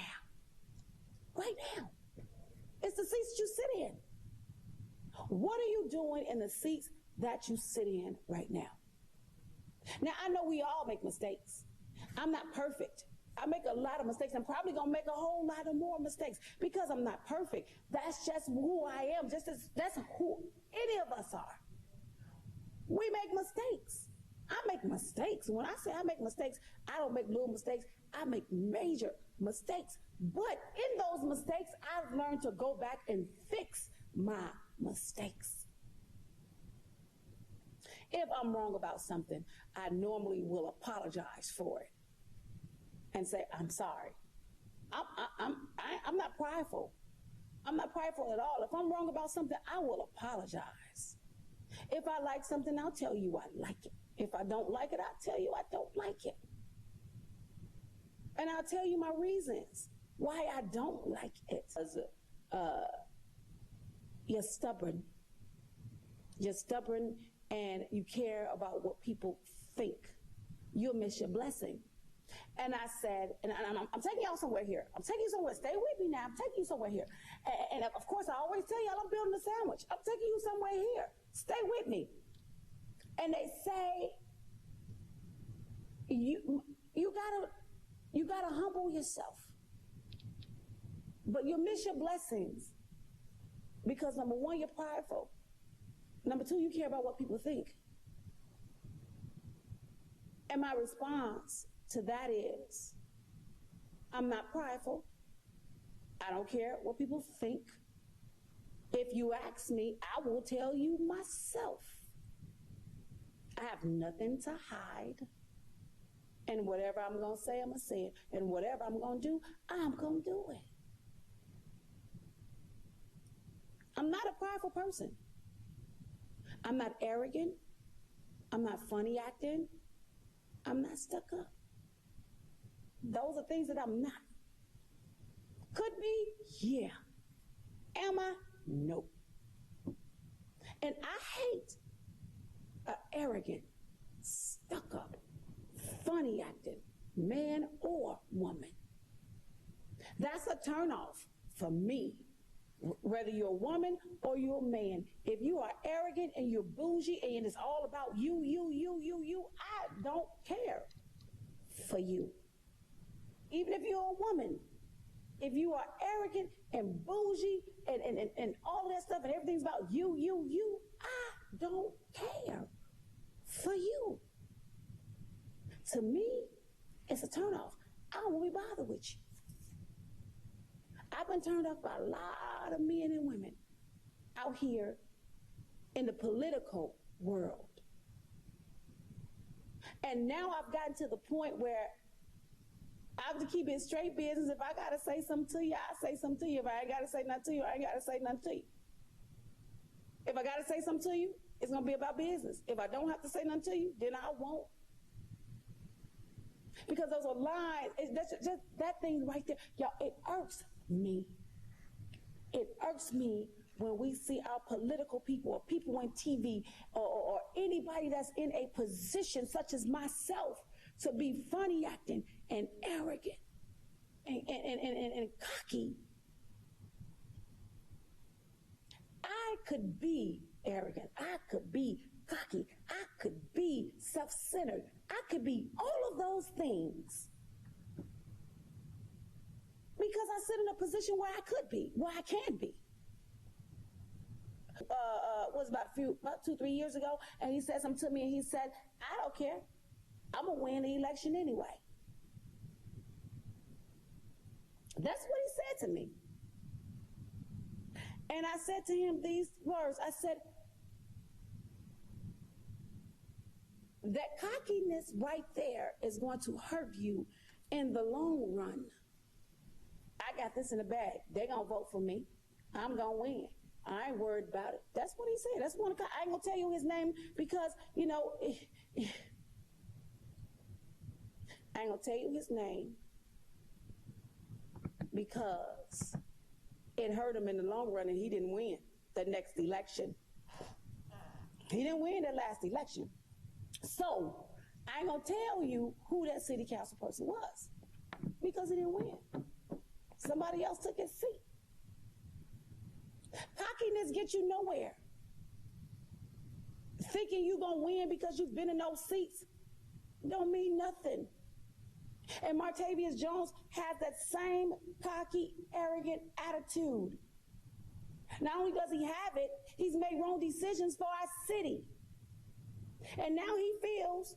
M: Right now. It's the seats you sit in. What are you doing in the seats that you sit in right now? Now, I know we all make mistakes. I'm not perfect. I make a lot of mistakes. I'm probably going to make a whole lot of more mistakes because I'm not perfect. That's just who I am. That's who any of us are. We make mistakes. I make mistakes. When I say I make mistakes, I don't make little mistakes. I make major mistakes. But in those mistakes, I've learned to go back and fix my mistakes. If I'm wrong about something, I normally will apologize for it and say, I'm sorry. I'm not prideful. I'm not prideful at all. If I'm wrong about something, I will apologize. If I like something, I'll tell you I like it. If I don't like it, I'll tell you I don't like it. And I'll tell you my reasons why I don't like it. You're stubborn. You're stubborn and you care about what people think. You'll miss your blessing. And I said, and I'm taking y'all somewhere here. I'm taking you somewhere. Stay with me now. I'm taking you somewhere here. And of course, I always tell y'all I'm building a sandwich. I'm taking you somewhere here. Stay with me. And they say, you gotta humble yourself. But you'll miss your blessings because number one, you're prideful. Number two, you care about what people think. And my response to that is, I'm not prideful. I don't care what people think. If you ask me, I will tell you myself. I have nothing to hide. And whatever I'm going to say, I'm going to say it. And whatever I'm going to do, I'm going to do it. I'm not a prideful person. I'm not arrogant. I'm not funny acting. I'm not stuck up. Those are things that I'm not. Could be? Yeah. Am I? Nope. And I hate an arrogant, stuck up, funny acting man or woman. That's a turnoff for me. Whether you're a woman or you're a man, if you are arrogant and you're bougie and it's all about you, I don't care for you. Even if you're a woman, if you are arrogant and bougie and all of that stuff and everything's about you, I don't care for you. To me, it's a turnoff. I don't want to be bothered with you. I've been turned off by a lot of men and women out here in the political world. And now I've gotten to the point where I have to keep it straight business. If I got to say something to you, I say something to you. If I ain't got to say nothing to you, I ain't got to say nothing to you. If I got to say something to you, it's going to be about business. If I don't have to say nothing to you, then I won't. Because those are lies. That's just that thing right there. Y'all, it irks me. It irks me when we see our political people or people on TV or anybody that's in a position such as myself to be funny acting and arrogant and cocky. I could be arrogant. I could be cocky. I could be self-centered. I could be all of those things because I sit in a position where I could be, where I can be. Was about 2-3 years ago, and he said something to me, and he said, I don't care. I'm going to win the election anyway. That's what he said to me. And I said to him these words. I said, that cockiness right there is going to hurt you in the long run. I got this in the bag. They're going to vote for me. I'm going to win. I ain't worried about it. That's what he said. That's one. I ain't going to tell you his name because, you know, I ain't going to tell you his name because it hurt him in the long run and he didn't win the next election. He didn't win the last election. So I ain't going to tell you who that city council person was because he didn't win. Somebody else took his seat. Cockiness gets you nowhere. Thinking you're going to win because you've been in those seats don't mean nothing. And Martavius Jones has that same cocky, arrogant attitude. Not only does he have it, he's made wrong decisions for our city. And now he feels,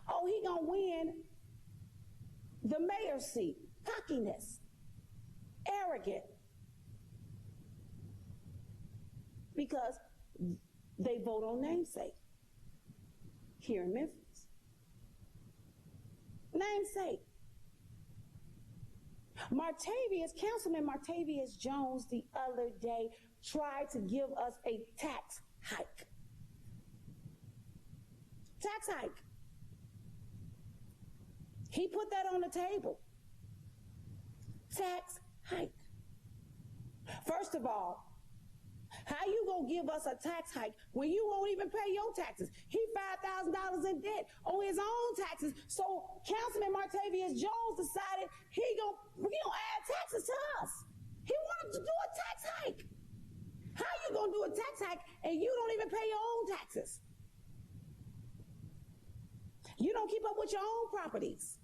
M: oh, he gonna win the mayor's seat. Cockiness, arrogant. Because they vote on namesake here in Memphis. Namesake. Councilman Martavius Jones the other day tried to give us a tax hike. Tax hike. He put that on the table. Tax hike. First of all, how you gonna give us a tax hike when you won't even pay your taxes? He $5,000 in debt on his own taxes. So Councilman Martavius Jones decided he gonna add taxes to us. He wanted to do a tax hike. How you gonna do a tax hike and you don't even pay your own taxes? You don't keep up with your own properties.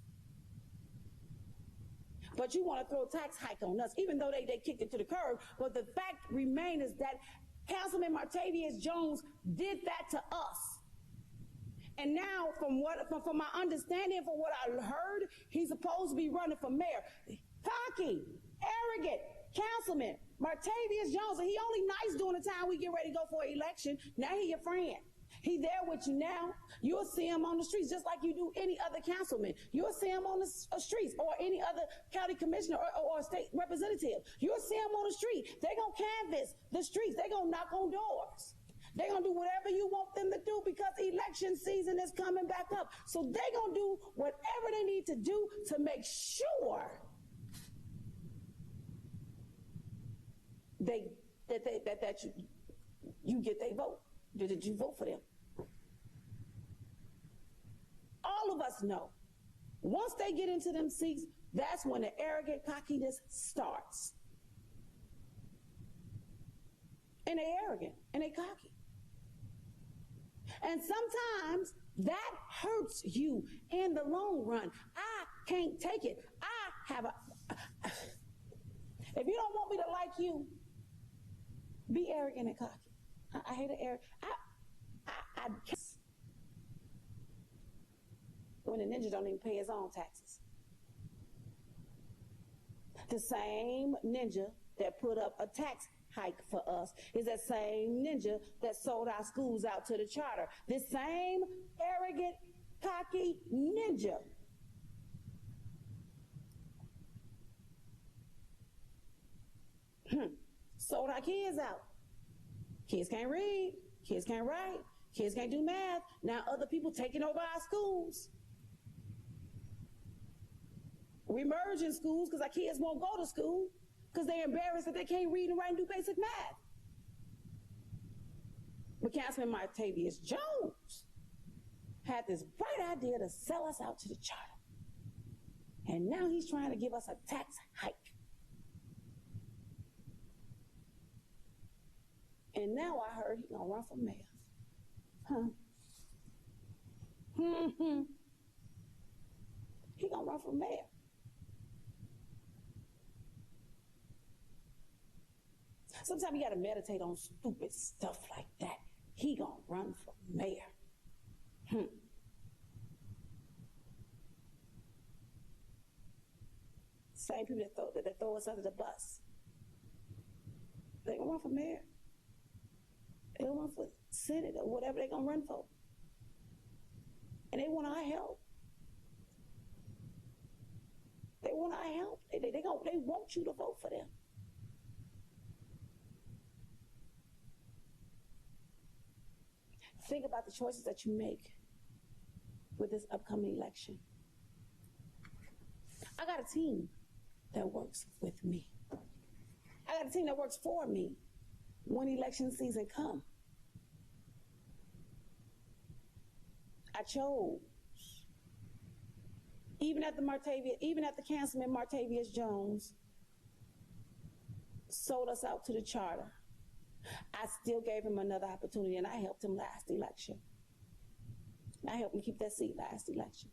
M: But you want to throw a tax hike on us, even though they kicked it to the curb. But the fact remains is that Councilman Martavius Jones did that to us. And now, from my understanding, from what I heard, he's supposed to be running for mayor. Cocky, arrogant Councilman Martavius Jones, and he only nice during the time we get ready to go for an election. Now he your friend. He there with you now. You'll see him on the streets just like you do any other councilman. You'll see him on the streets or any other county commissioner or state representative. You'll see him on the street. They're going to canvass the streets. They're going to knock on doors. They're going to do whatever you want them to do because election season is coming back up. So they're going to do whatever they need to do to make sure that you get their vote. Did you vote for them? All of us know, once they get into them seats, that's when the arrogant cockiness starts. And they arrogant and they cocky. And sometimes that hurts you in the long run. I can't take it. If you don't want me to like you, be arrogant and cocky. I hate it, Eric. I when the ninja don't even pay his own taxes. The same ninja that put up a tax hike for us is that same ninja that sold our schools out to the charter. This same arrogant, cocky ninja sold our kids out. Kids can't read, kids can't write, kids can't do math. Now other people taking over our schools. We merge in schools because our kids won't go to school because they're embarrassed that they can't read and write and do basic math. But Councilman Martavius Jones had this bright idea to sell us out to the charter. And now he's trying to give us a tax hike. And now I heard he's gonna run for mayor. He gonna run for mayor. Sometimes you gotta meditate on stupid stuff like that. He gonna run for mayor. Same people that throw us under the bus. They gonna run for mayor. They'll run for Senate or whatever they're gonna run for. And they want our help. They want our help. They want you to vote for them. Think about the choices that you make with this upcoming election. I got a team that works with me. I got a team that works for me when election season comes. I chose, even at the Councilman Martavius Jones sold us out to the charter. I still gave him another opportunity, and I helped him last election. I helped him keep that seat last election.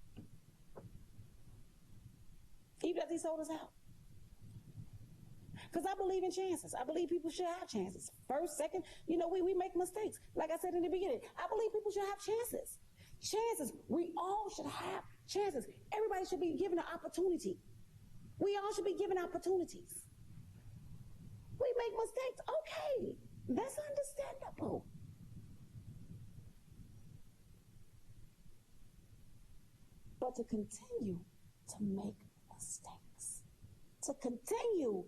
M: Even after he sold us out. Because I believe in chances. I believe people should have chances. First, second, you know, we make mistakes. Like I said in the beginning, I believe people should have chances. Chances. We all should have chances. Everybody should be given an opportunity. We all should be given opportunities. We make mistakes. Okay, that's understandable. But to continue to make mistakes, to continue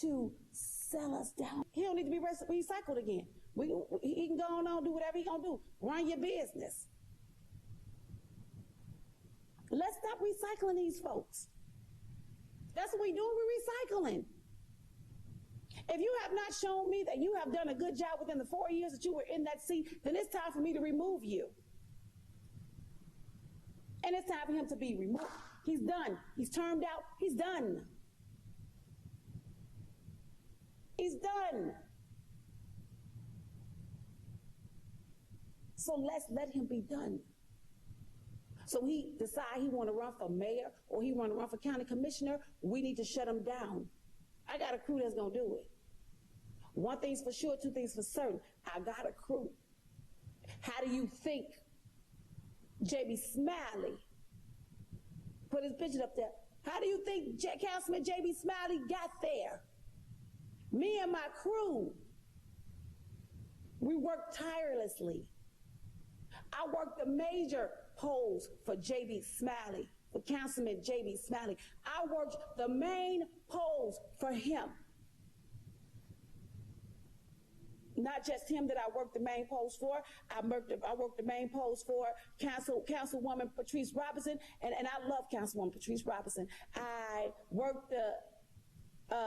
M: to sell us down, he don't need to be recycled again. He can go on and do whatever he gonna do. Run your business. Let's stop recycling these folks. That's what we do, we're recycling. If you have not shown me that you have done a good job within the 4 years that you were in that seat, then it's time for me to remove you. And it's time for him to be removed. He's done. He's termed out. He's done. He's done. So let's let him be done. So he decide he want to run for mayor or he want to run for county commissioner, we need to shut him down. I got a crew that's going to do it. One thing's for sure, two things for certain. I got a crew. How do you think J.B. Smiley put his picture up there? How do you think Councilman J.B. Smiley got there? Me and my crew, we worked tirelessly. I worked the major polls for J.B. Smiley, for Councilman J.B. Smiley. I worked the main polls for him. Not just him that I worked the main polls for. I worked the main polls for Councilwoman Patrice Robinson, and I love Councilwoman Patrice Robinson. I worked the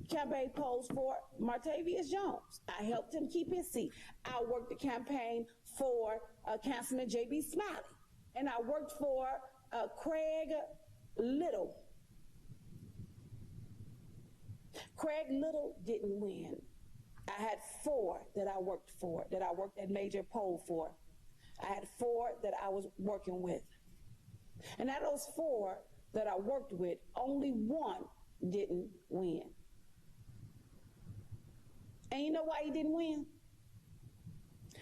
M: campaign polls for Martavius Jones. I helped him keep his seat. I worked the campaign for Councilman J.B. Smiley, and I worked for Craig Little. Craig Little didn't win. I had 4 that I worked for, that I worked that major poll for. I had 4 that I was working with. And out of those 4 that I worked with, only 1 didn't win. And you know why he didn't win?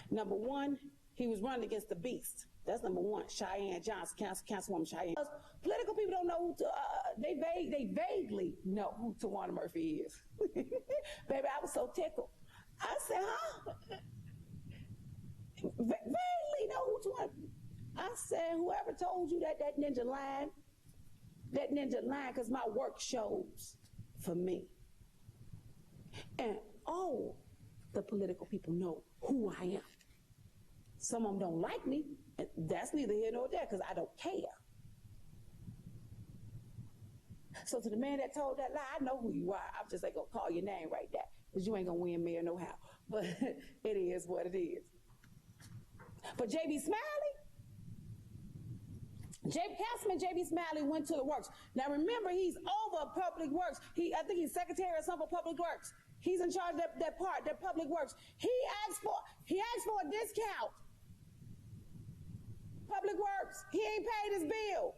M: Number 1, he was running against the beast. That's number 1, Cheyenne Johnson, Councilwoman Cheyenne. Political people don't know who to, they vaguely know who Tawana Murphy is. Baby, I was so tickled. I said, huh? Vaguely know who Tawana. I said, whoever told you that ninja line, because my work shows for me. And all the political people know who I am. Some of them don't like me, and that's neither here nor there, because I don't care. So to the man that told that lie, I know who you are. I'm just ain't gonna call your name right there, because you ain't gonna win mayor no how. But it is what it is. But J.B. Smiley, Councilman J.B. Smiley went to the works. Now remember, he's over public works. I think he's secretary or something for public works. He's in charge of that public works. He asked for a discount. Public works. He ain't paid his bill.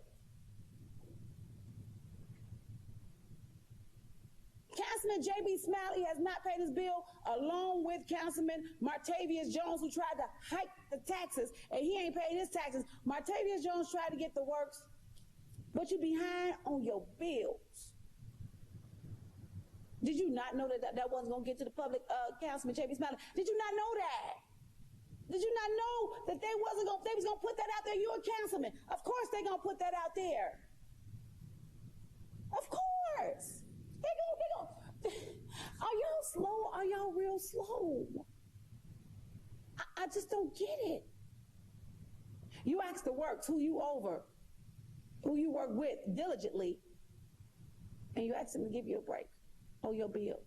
M: Councilman J.B. Smiley has not paid his bill, along with Councilman Martavius Jones, who tried to hike the taxes, and he ain't paid his taxes. Martavius Jones tried to get the works, but you behind on your bills. Did you not know that wasn't going to get to the public, Councilman J.B. Smiley? Did you not know that? Did you not know that they was going to put that out there? You're a councilman. Of course they're going to put that out there. Of course. They go. Are y'all slow? Are y'all real slow? I just don't get it. You ask the works who you work with diligently, and you ask them to give you a break on your bill.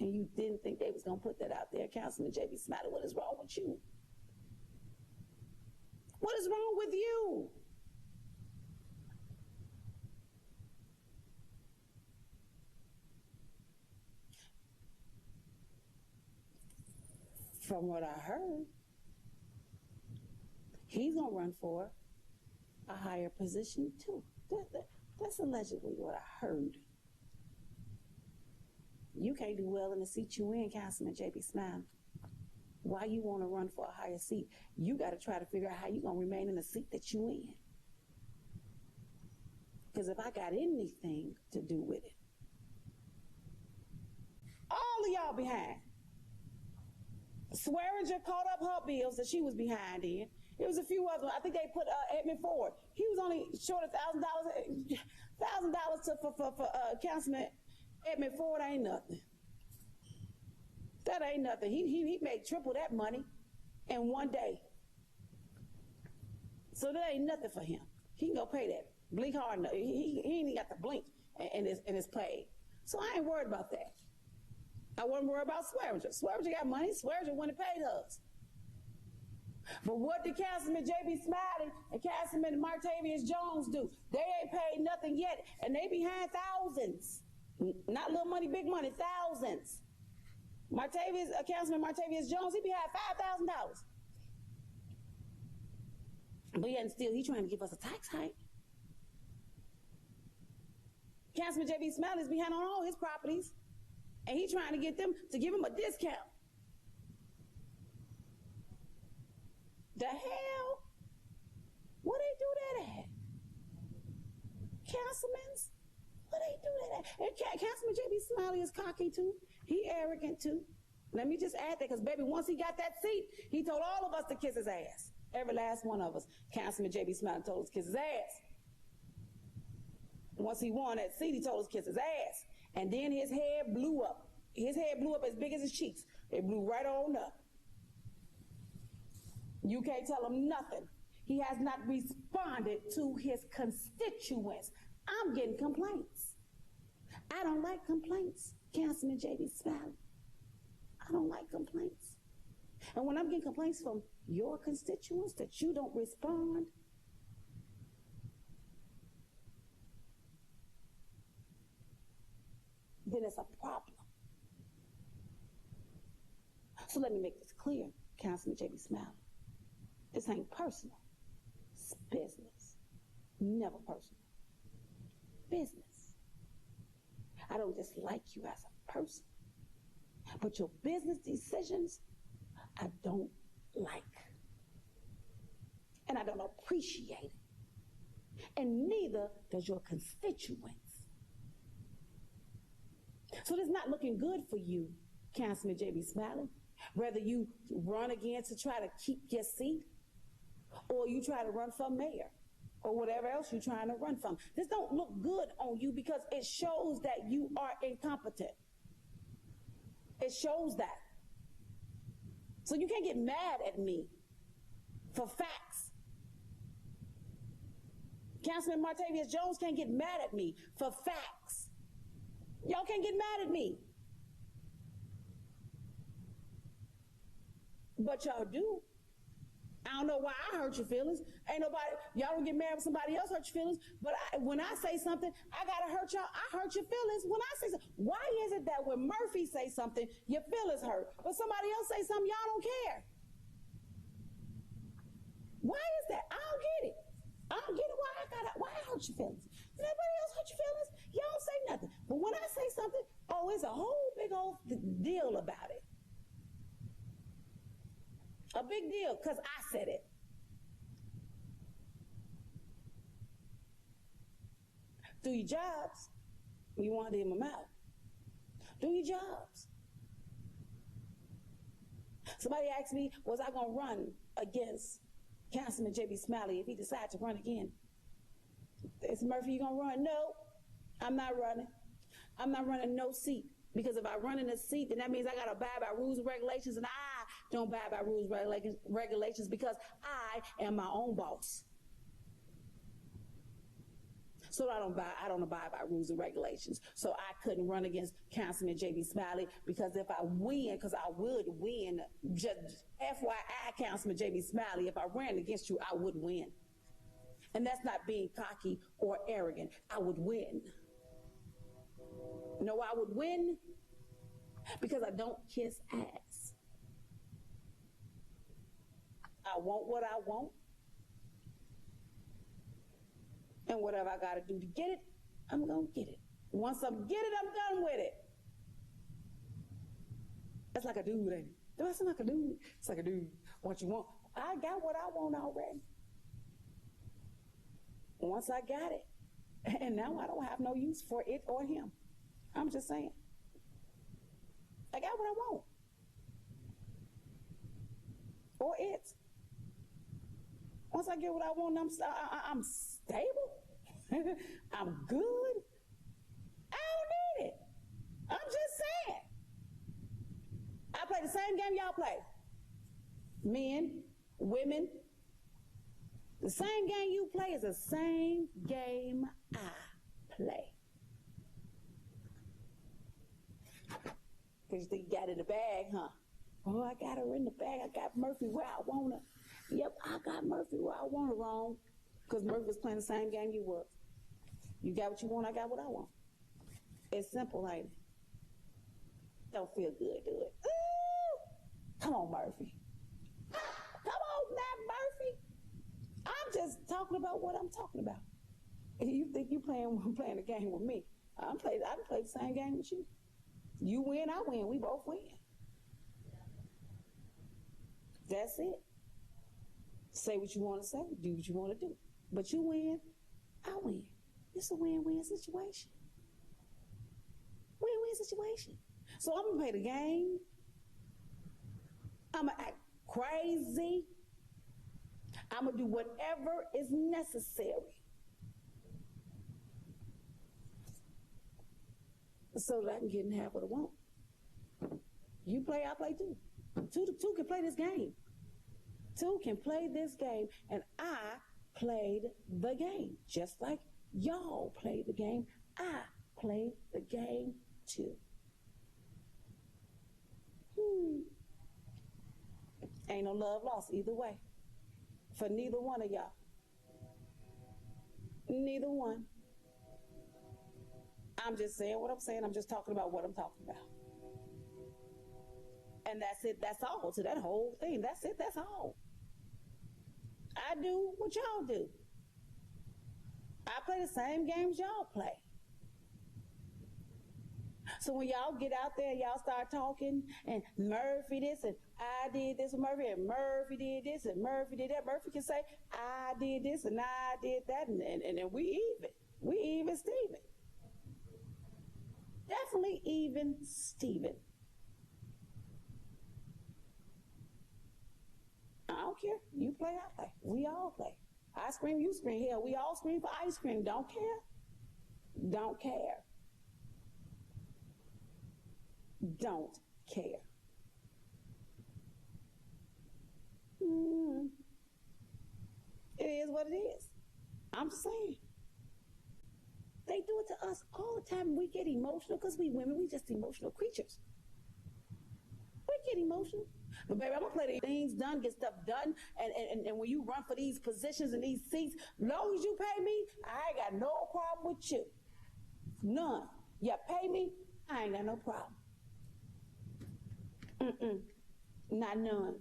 M: And you didn't think they was going to put that out there. Councilman J.B. Smiley, what is wrong with you? What is wrong with you? from what I heard, he's going to run for a higher position too. That's allegedly what I heard. You can't do well in the seat you in, Councilman J.B. Smiley. Why you want to run for a higher seat? You got to try to figure out how you going to remain in the seat that you in. Because if I got anything to do with it, all of y'all behind. Swearinger caught up her bills that she was behind in. There was a few others. I think they put Edmund Ford. He was only short of $1,000 for Councilman Edmund Ford. Ain't nothing. That ain't nothing. He made triple that money in one day. So that ain't nothing for him. He can go pay that. Blink hard enough. He ain't even got to blink and it's paid. So I ain't worried about that. I wasn't worried about Swearinger. Swearinger got money. Swearinger wouldn't have paid us. But what did Councilman J.B. Smiley and Councilman Martavius Jones do? They ain't paid nothing yet, and they behind thousands. Not little money, big money, thousands. Councilman Martavius Jones, he behind $5,000. But yet and still, he trying to give us a tax hike. Councilman J.B. Smiley is behind on all his properties, and he trying to get them to give him a discount. The hell? What they do that at? Councilmans? What they do that at? And Councilman J.B. Smiley is cocky too. He arrogant too. Let me just add that, because baby, once he got that seat, he told all of us to kiss his ass. Every last one of us. Councilman J.B. Smiley told us to kiss his ass. Once he won that seat, he told us to kiss his ass. And then his head blew up. His head blew up as big as his cheeks. It blew right on up. You can't tell him nothing. He has not responded to his constituents. I'm getting complaints. I don't like complaints, Councilman J.B. Smiley. I don't like complaints. And when I'm getting complaints from your constituents that you don't respond, then it's a problem. So let me make this clear, Councilman J.B. Smiley. This ain't personal. It's business. Never personal. Business. I don't just like you as a person, but your business decisions, I don't like. And I don't appreciate it. And neither does your constituents. So this is not looking good for you, Councilman J.B. Smiley. Whether you run again to try to keep your seat, or you try to run for mayor, or whatever else you're trying to run from. This don't look good on you because it shows that you are incompetent. It shows that. So you can't get mad at me for facts. Councilman Martavius Jones can't get mad at me for facts. Y'all can't get mad at me. But y'all do. I don't know why I hurt your feelings. Ain't nobody, y'all don't get mad when somebody else hurt your feelings, but when I say something, I gotta hurt y'all. I hurt your feelings when I say something. Why is it that when Murphy say something, your feelings hurt, but somebody else say something, y'all don't care? Why is that? I don't get it. I don't get it why I hurt your feelings. When everybody else hurt your feelings, y'all don't say nothing. But when I say something, oh, it's a whole big old deal about it. A big deal, because I said it. Do your jobs. You want to hear them out. Do your jobs. Somebody asked me, was I going to run against Councilman J.B. Smiley if he decides to run again? Is Murphy, you going to run? No, I'm not running. I'm not running no seat. Because if I run in a seat, then that means I got to abide by rules and regulations, and I don't abide by rules and regulations because I am my own boss. So I don't abide by rules and regulations. So I couldn't run against Councilman J.B. Smiley because if I win, because I would win, just FYI, Councilman J.B. Smiley, if I ran against you, I would win. And that's not being cocky or arrogant. I would win. You know why I would win? Because I don't kiss ass. I want what I want. And whatever I got to do to get it, I'm going to get it. Once I get it, I'm done with it. That's like a dude, ain't it? That's like a dude. It's like a dude. What you want? I got what I want already. Once I got it, and now I don't have no use for it or him. I'm just saying. I got what I want. Or it. Once I get what I want, I'm stable. I'm good. I don't need it. I'm just saying. I play the same game y'all play. Men, women, the same game you play is the same game I play. Because you think you got it in the bag, huh? Oh, I got her in the bag. I got Murphy where I want her. Yep, I got Murphy where I want her wrong. Because Murphy was playing the same game you were. You got what you want, I got what I want. It's simple, ain't it? Don't feel good, do it. Ooh! Come on, Murphy. Come on now, Murphy. I'm just talking about what I'm talking about. You think you playing a game with me. I can play the same game with you. You win, I win. We both win. That's it. Say what you want to say. Do what you want to do. But you win, I win. It's a win-win situation. Win-win situation. So I'm going to play the game. I'm going to act crazy. I'm going to do whatever is necessary so that I can get and have what I want. You play, I play too. Two can play this game. Two can play this game, and I played the game. Just like y'all played the game, I played the game too. Ain't no love lost either way. For neither one of y'all. Neither one. I'm just saying what I'm saying. I'm just talking about what I'm talking about. And that's it. That's all to that whole thing. That's it. That's all. I do what y'all do. I play the same games y'all play. So when y'all get out there and y'all start talking, and Murphy this, and I did this with Murphy, and Murphy did this, and Murphy did that, Murphy can say, I did this, and I did that, and we even. We even Steven. Definitely even Steven. I don't care. You play, I play. We all play. I scream, you scream. Hell, we all scream for ice cream. Don't care. Don't care. Don't care. It is what it is. I'm just saying. They do it to us all the time. We get emotional because we women, we just emotional creatures. We get emotional. But baby, I'm gonna play these things done, get stuff done, and when you run for these positions and these seats, as long as you pay me, I ain't got no problem with you. None. You pay me, I ain't got no problem. Not none.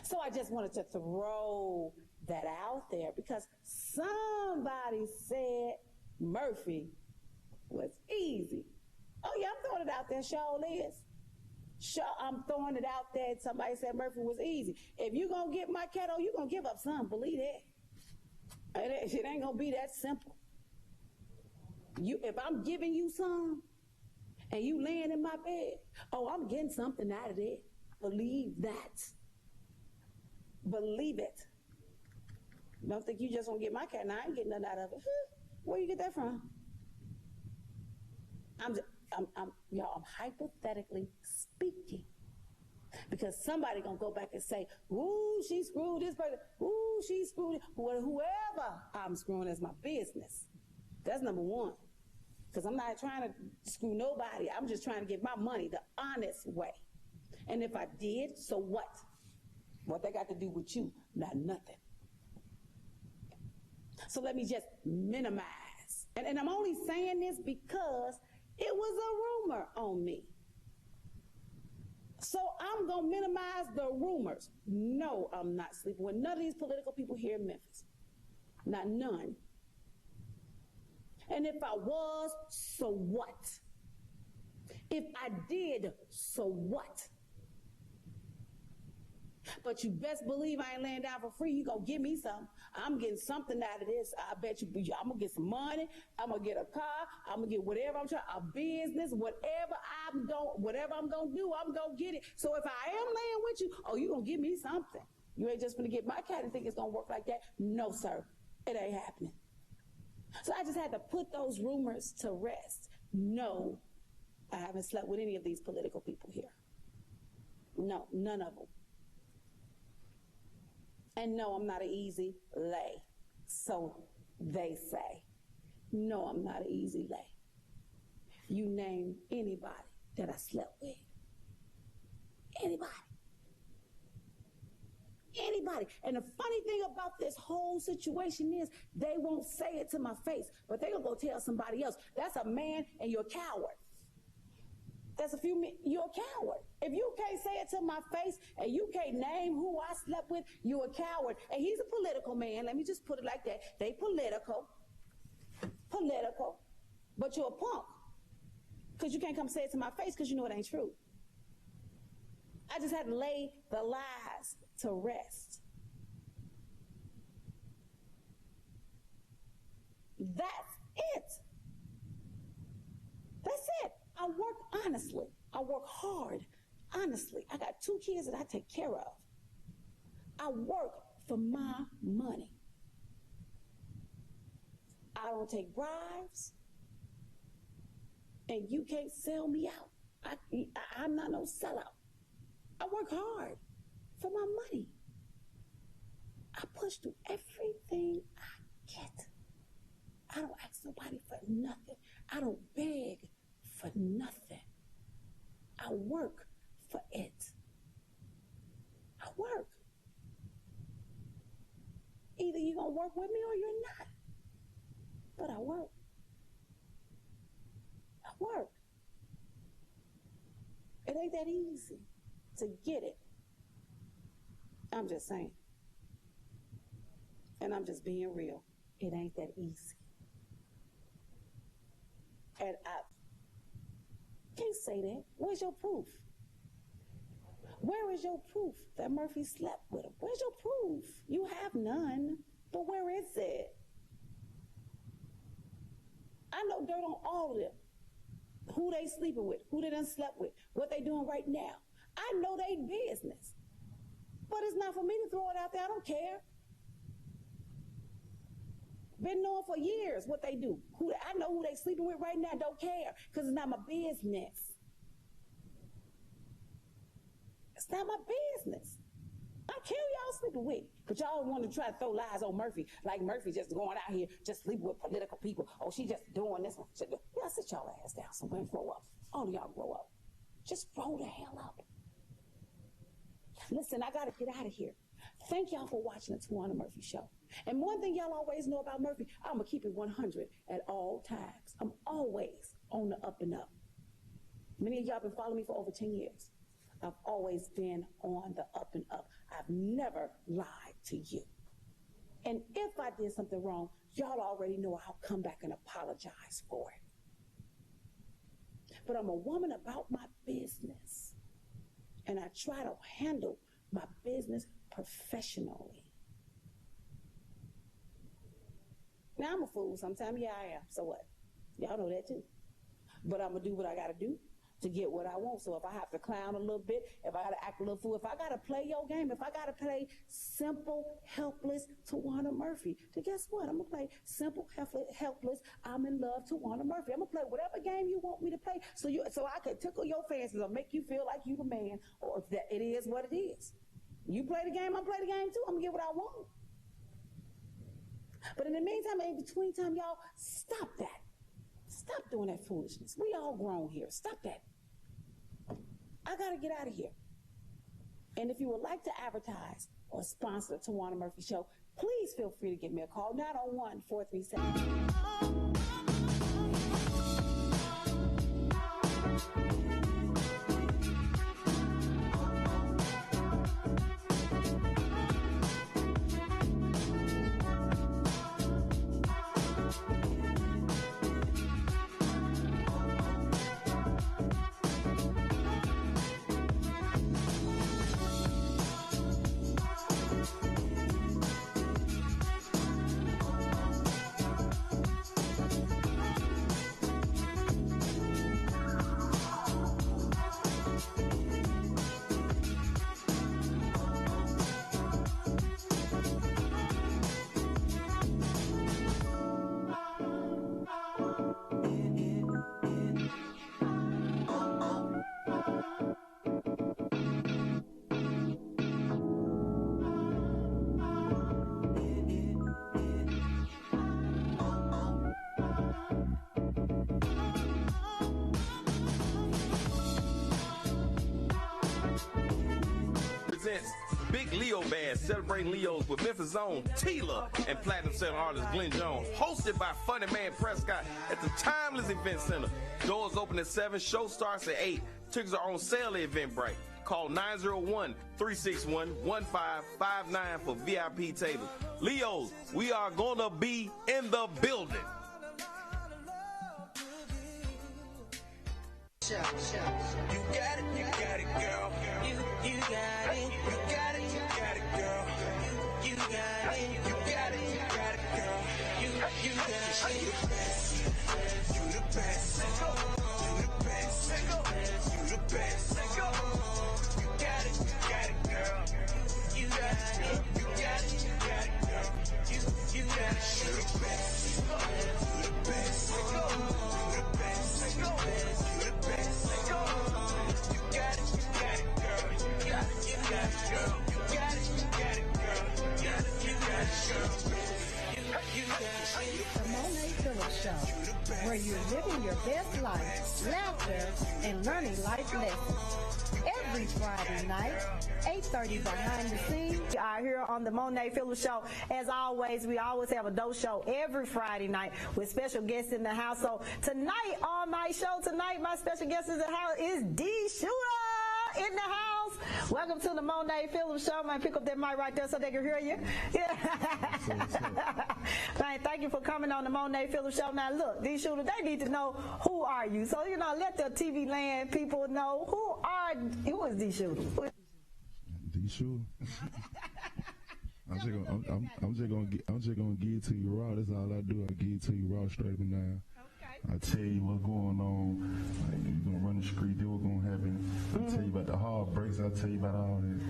M: So I just wanted to throw that out there because somebody said Murphy was easy. Oh yeah, I'm throwing it out there, sure is. Sure, I'm throwing it out there. Somebody said Murphy was easy. If you're going to get my kiddo, you're going to give up some, believe that. It ain't going to be that simple. If I'm giving you some and you laying in my bed, oh, I'm getting something out of it. Believe that. Believe it. Don't think you just going to get my cat. Now, I ain't getting nothing out of it. Where you get that from? Y'all, I'm hypothetically speaking. Because somebody gonna go back and say, ooh, she screwed this person. Ooh, she screwed it. Whoever I'm screwing is my business. That's number one. Because I'm not trying to screw nobody. I'm just trying to get my money the honest way. And if I did, so what? What they got to do with you? Not nothing. So let me just minimize. And I'm only saying this because it was a rumor on me. So I'm going to minimize the rumors. No, I'm not sleeping with none of these political people here in Memphis. Not none. And if I was, so what? If I did, so what? But you best believe I ain't laying down for free. You gonna give me some. I'm getting something out of this. I bet you I'm gonna get some money. I'm gonna get a car. I'm gonna get whatever I'm trying, a business, whatever I'm gonna do, I'm gonna get it. So if I am laying with you, oh, you gonna give me something. You ain't just gonna get my cat and think it's gonna work like that. No, sir. It ain't happening. So I just had to put those rumors to rest. No, I haven't slept with any of these political people here. No, none of them. And no, I'm not an easy lay. So they say. No, I'm not an easy lay. You name anybody that I slept with. Anybody. Anybody. And the funny thing about this whole situation is they won't say it to my face, but they're going to go tell somebody else. That's a man and you're a coward. That's you're a coward. If you can't say it to my face and you can't name who I slept with, you're a coward. And he's a political man. Let me just put it like that. They political, but you're a punk. Because you can't come say it to my face because you know it ain't true. I just had to lay the lies to rest. That's it. That's it. I work honestly. I work hard. Honestly, I got 2 kids that I take care of. I work for my money. I don't take bribes. And you can't sell me out. I'm not no sellout. I work hard for my money. I push through everything I get. I don't ask nobody for nothing. I don't beg for nothing. I work for it. I work. Either you're going to work with me or you're not. But I work. I work. It ain't that easy to get it. I'm just saying. And I'm just being real. It ain't that easy. And I can't say that. Where's your proof? Where is your proof that Murphy slept with him? Where's your proof? You have none. But where is it? I know dirt on all of them. Who they sleeping with, who they done slept with, what they doing right now. I know they business. But it's not for me to throw it out there. I don't care. Been knowing for years what they do. I know who they sleeping with right now. Don't care because it's not my business. It's not my business. I care who y'all sleeping with. But y'all want to try to throw lies on Murphy. Like Murphy just going out here, just sleeping with political people. Oh, she just doing this one. Y'all sit y'all ass down somewhere and grow up. All of y'all grow up. Just grow the hell up. Listen, I got to get out of here. Thank y'all for watching the Tawana Murphy Show. And one thing y'all always know about Murphy, I'm going to keep it 100 at all times. I'm always on the up and up. Many of y'all been following me for over 10 years. I've always been on the up and up. I've never lied to you. And if I did something wrong, y'all already know I'll come back and apologize for it. But I'm a woman about my business. And I try to handle my business professionally. Now, I'm a fool sometimes. Yeah, I am. So what? Y'all know that too. But I'm going to do what I got to do to get what I want. So if I have to clown a little bit, if I got to act a little fool, if I got to play your game, if I got to play simple, helpless Tawana Murphy, then guess what? I'm going to play simple, helpless, I'm in love Tawana Murphy. I'm going to play whatever game you want me to play so I can tickle your fancies or make you feel like you the man or that it is what it is. You play the game, I play the game too. I'm going to get what I want. But in the meantime, in between time, y'all, stop that. Stop doing that foolishness. We all grown here. Stop that. I got to get out of here. And if you would like to advertise or sponsor the Tawana Murphy Show, please feel free to give me a call, 901-437.
B: presents Big Leo Bash, celebrating Leos with Memphis' own Tila and platinum selling artist Glenn Jones, hosted by Funny Man Prescott at the Timeless Event Center. Doors open at 7, show starts at 8. Tickets are on sale at Eventbrite. Call 901-361-1559 for VIP tables. Leos, we are gonna be in the building.
C: You got it, girl. You got it, girl. You got it, girl. You got it. You the best. You the best. You the best. You the best. You got it, girl. You got it, girl. You got it. You the best. You the best. You the best. You the best. You got it, girl. You got it, girl. You got it, girl. You got it, girl.
N: The Monet Phillips Show, where you're living your best life, laughter, and learning life lessons. Every Friday night, 8:30 behind the scenes.
L: We are here on the Monet Phillips Show. As always, we always have a dope show every Friday night with special guests in the house. So tonight, on my show tonight, my special guest in the house is D. Shooter in the house. Welcome to the Monet Phillips Show. Man, pick up that mic right there so they can hear you. Yeah. Man, thank you for coming on the Monet Phillips Show. Now, look, these shooters, they need to know who are you. So, let the TV land people know who is D. Shooter.
O: D. Shooter. I'm just gonna give it to you raw. That's all I do. I give it to you raw, straight and down. I tell you what's going on. Like, you're gonna run the street, do what's gonna happen. I tell you about the heartbreaks. I tell you about all that.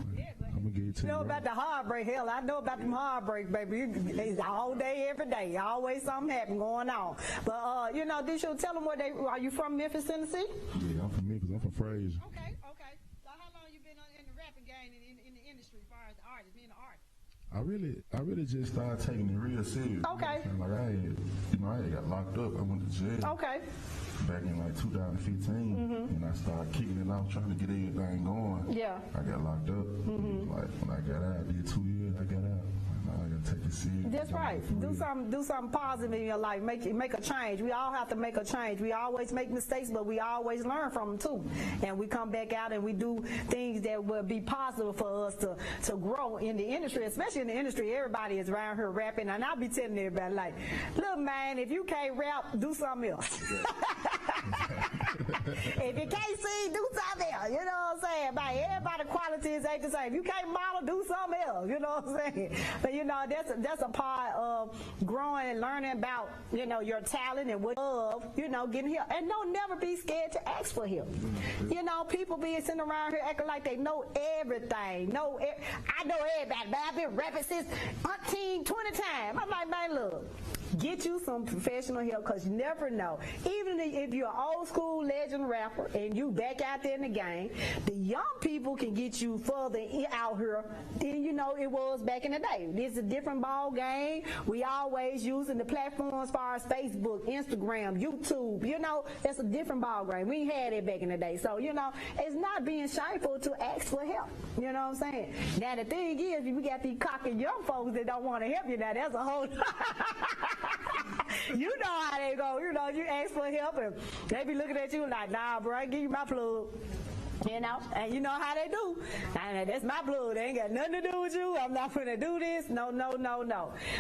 O: I'm gonna give it to you.
L: You know about the heartbreak? Hell, I know about them heartbreaks, baby. It's all day, every day. Always something happen going on. But D. Shooter, tell them are you from Memphis, Tennessee?
O: Yeah, I'm from Memphis. I'm from Fraser.
L: Okay. So how long you been in the rapping game and in the industry as far as the artist, being an artist?
O: I really just started taking it real serious.
L: Okay.
O: Like I had got locked up. I went to jail.
L: Okay.
O: Back in like 2015, and I started kicking it out, trying to get everything going.
L: Yeah. I
O: got locked up. Like when I got out, I did 2 years. I got out. Now I gotta take it serious.
L: That's right. Do something positive in your life. Make a change. We all have to make a change. We always make mistakes, but we always learn from them too. And we come back out and we do things that will be positive for us to grow in the industry, especially in the industry. Everybody is around here rapping, and I'll be telling everybody, like, look, man, if you can't rap, do something else. If you can't sing, do something else. You know what I'm saying? Like, everybody's qualities ain't the same. If you can't model, do something else. You know what I'm saying? But that's a part of growing and learning about your talent and what you love. Getting help, and don't never be scared to ask for help. People be sitting around here acting like they know everything. I know everybody, but I've been rapping since 20 times. I'm like, man, look. Get you some professional help, because you never know. Even if you're an old school legend rapper and you back out there in the game, the young people can get you further out here than it was back in the day. It's a different ball game. We always using the platforms as far as Facebook, Instagram, YouTube. It's a different ball game. We ain't had it back in the day. So, it's not being shameful to ask for help. You know what I'm saying? Now, the thing is, we got these cocky young folks that don't want to help you. Now, that's a whole... You know how they go. You ask for help and they be looking at you like, nah, bro, I give you my plug. And you know how they do. And that's my blood. They ain't got nothing to do with you. I'm not going to do this. No.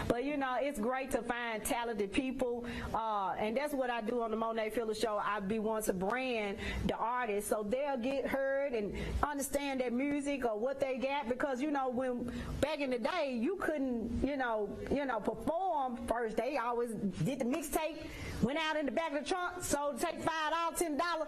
L: But, it's great to find talented people. And that's what I do on the Monet Phillips Show. I be wanting to brand the artists so they'll get heard and understand their music or what they got. Because, when back in the day, you couldn't, perform first. They always did the mixtape, went out in the back of the trunk, so take $5, $10.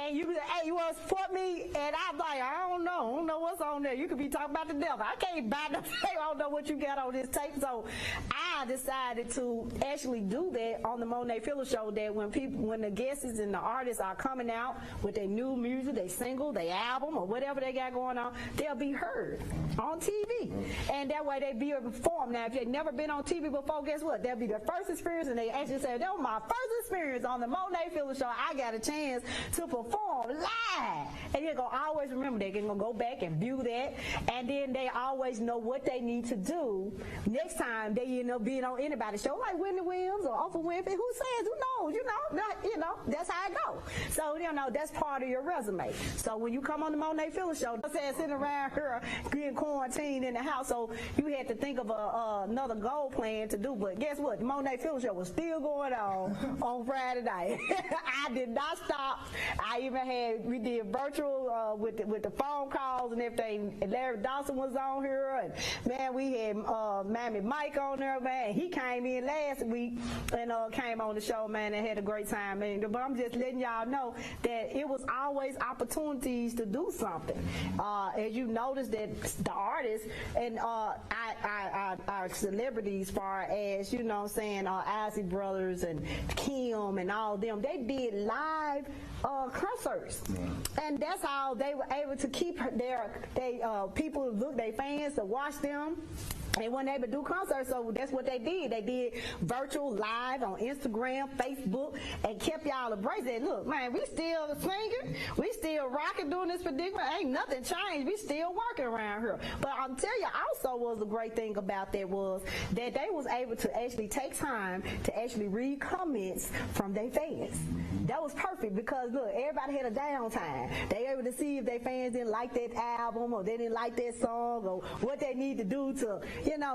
L: And you be like, hey, you want to support me? And I'm like, I don't know what's on there. You could be talking about the devil. I can't buy no tape. I don't know what you got on this tape. So I decided to actually do that on the Monet Phillips Show, that when the guests and the artists are coming out with their new music, their single, their album, or whatever they got going on, they'll be heard on TV. And that way they be informed. Now, if they've never been on TV before, guess what? That'll be their first experience, and they actually say, that was my first experience on the Monet Phillips Show. I got a chance to perform
N: perform live. And they're going to always remember they're going to go back and view that. And then they always know what they need to do next time they end up being on anybody's show, like Whitney Williams or Oprah Winfrey. Who says? Who knows? That's how it goes. So, that's part of your resume. So when you come on the Monet Phillips show, sitting around here getting quarantined in the house, so you had to think of another goal plan to do. But guess what? The Monet Phillips show was still going on Friday night. I did not stop. We did virtual with the phone calls and everything. And Larry Dawson was on here, and man, we had Mammy Mike on there, man. He came in last week and came on the show, man, and had a great time. Man. But I'm just letting y'all know that it was always opportunities to do something. As you notice that the artists and our celebrities, far as Ozzy Brothers and Kim and all them, they did live concerts, and that's how they were able to keep their fans to watch them. They weren't able to do concerts, so that's what they did. They did virtual live on Instagram, Facebook, and kept y'all abreast. Look, man, we still singing, we still rocking during this predicament. Ain't nothing changed. We still working around here. But I'll tell you, also was the great thing about that was that they was able to actually take time to actually read comments from their fans. That was perfect because, look, everybody had a downtime. They were able to see if their fans didn't like that album or they didn't like that song or what they need to do to,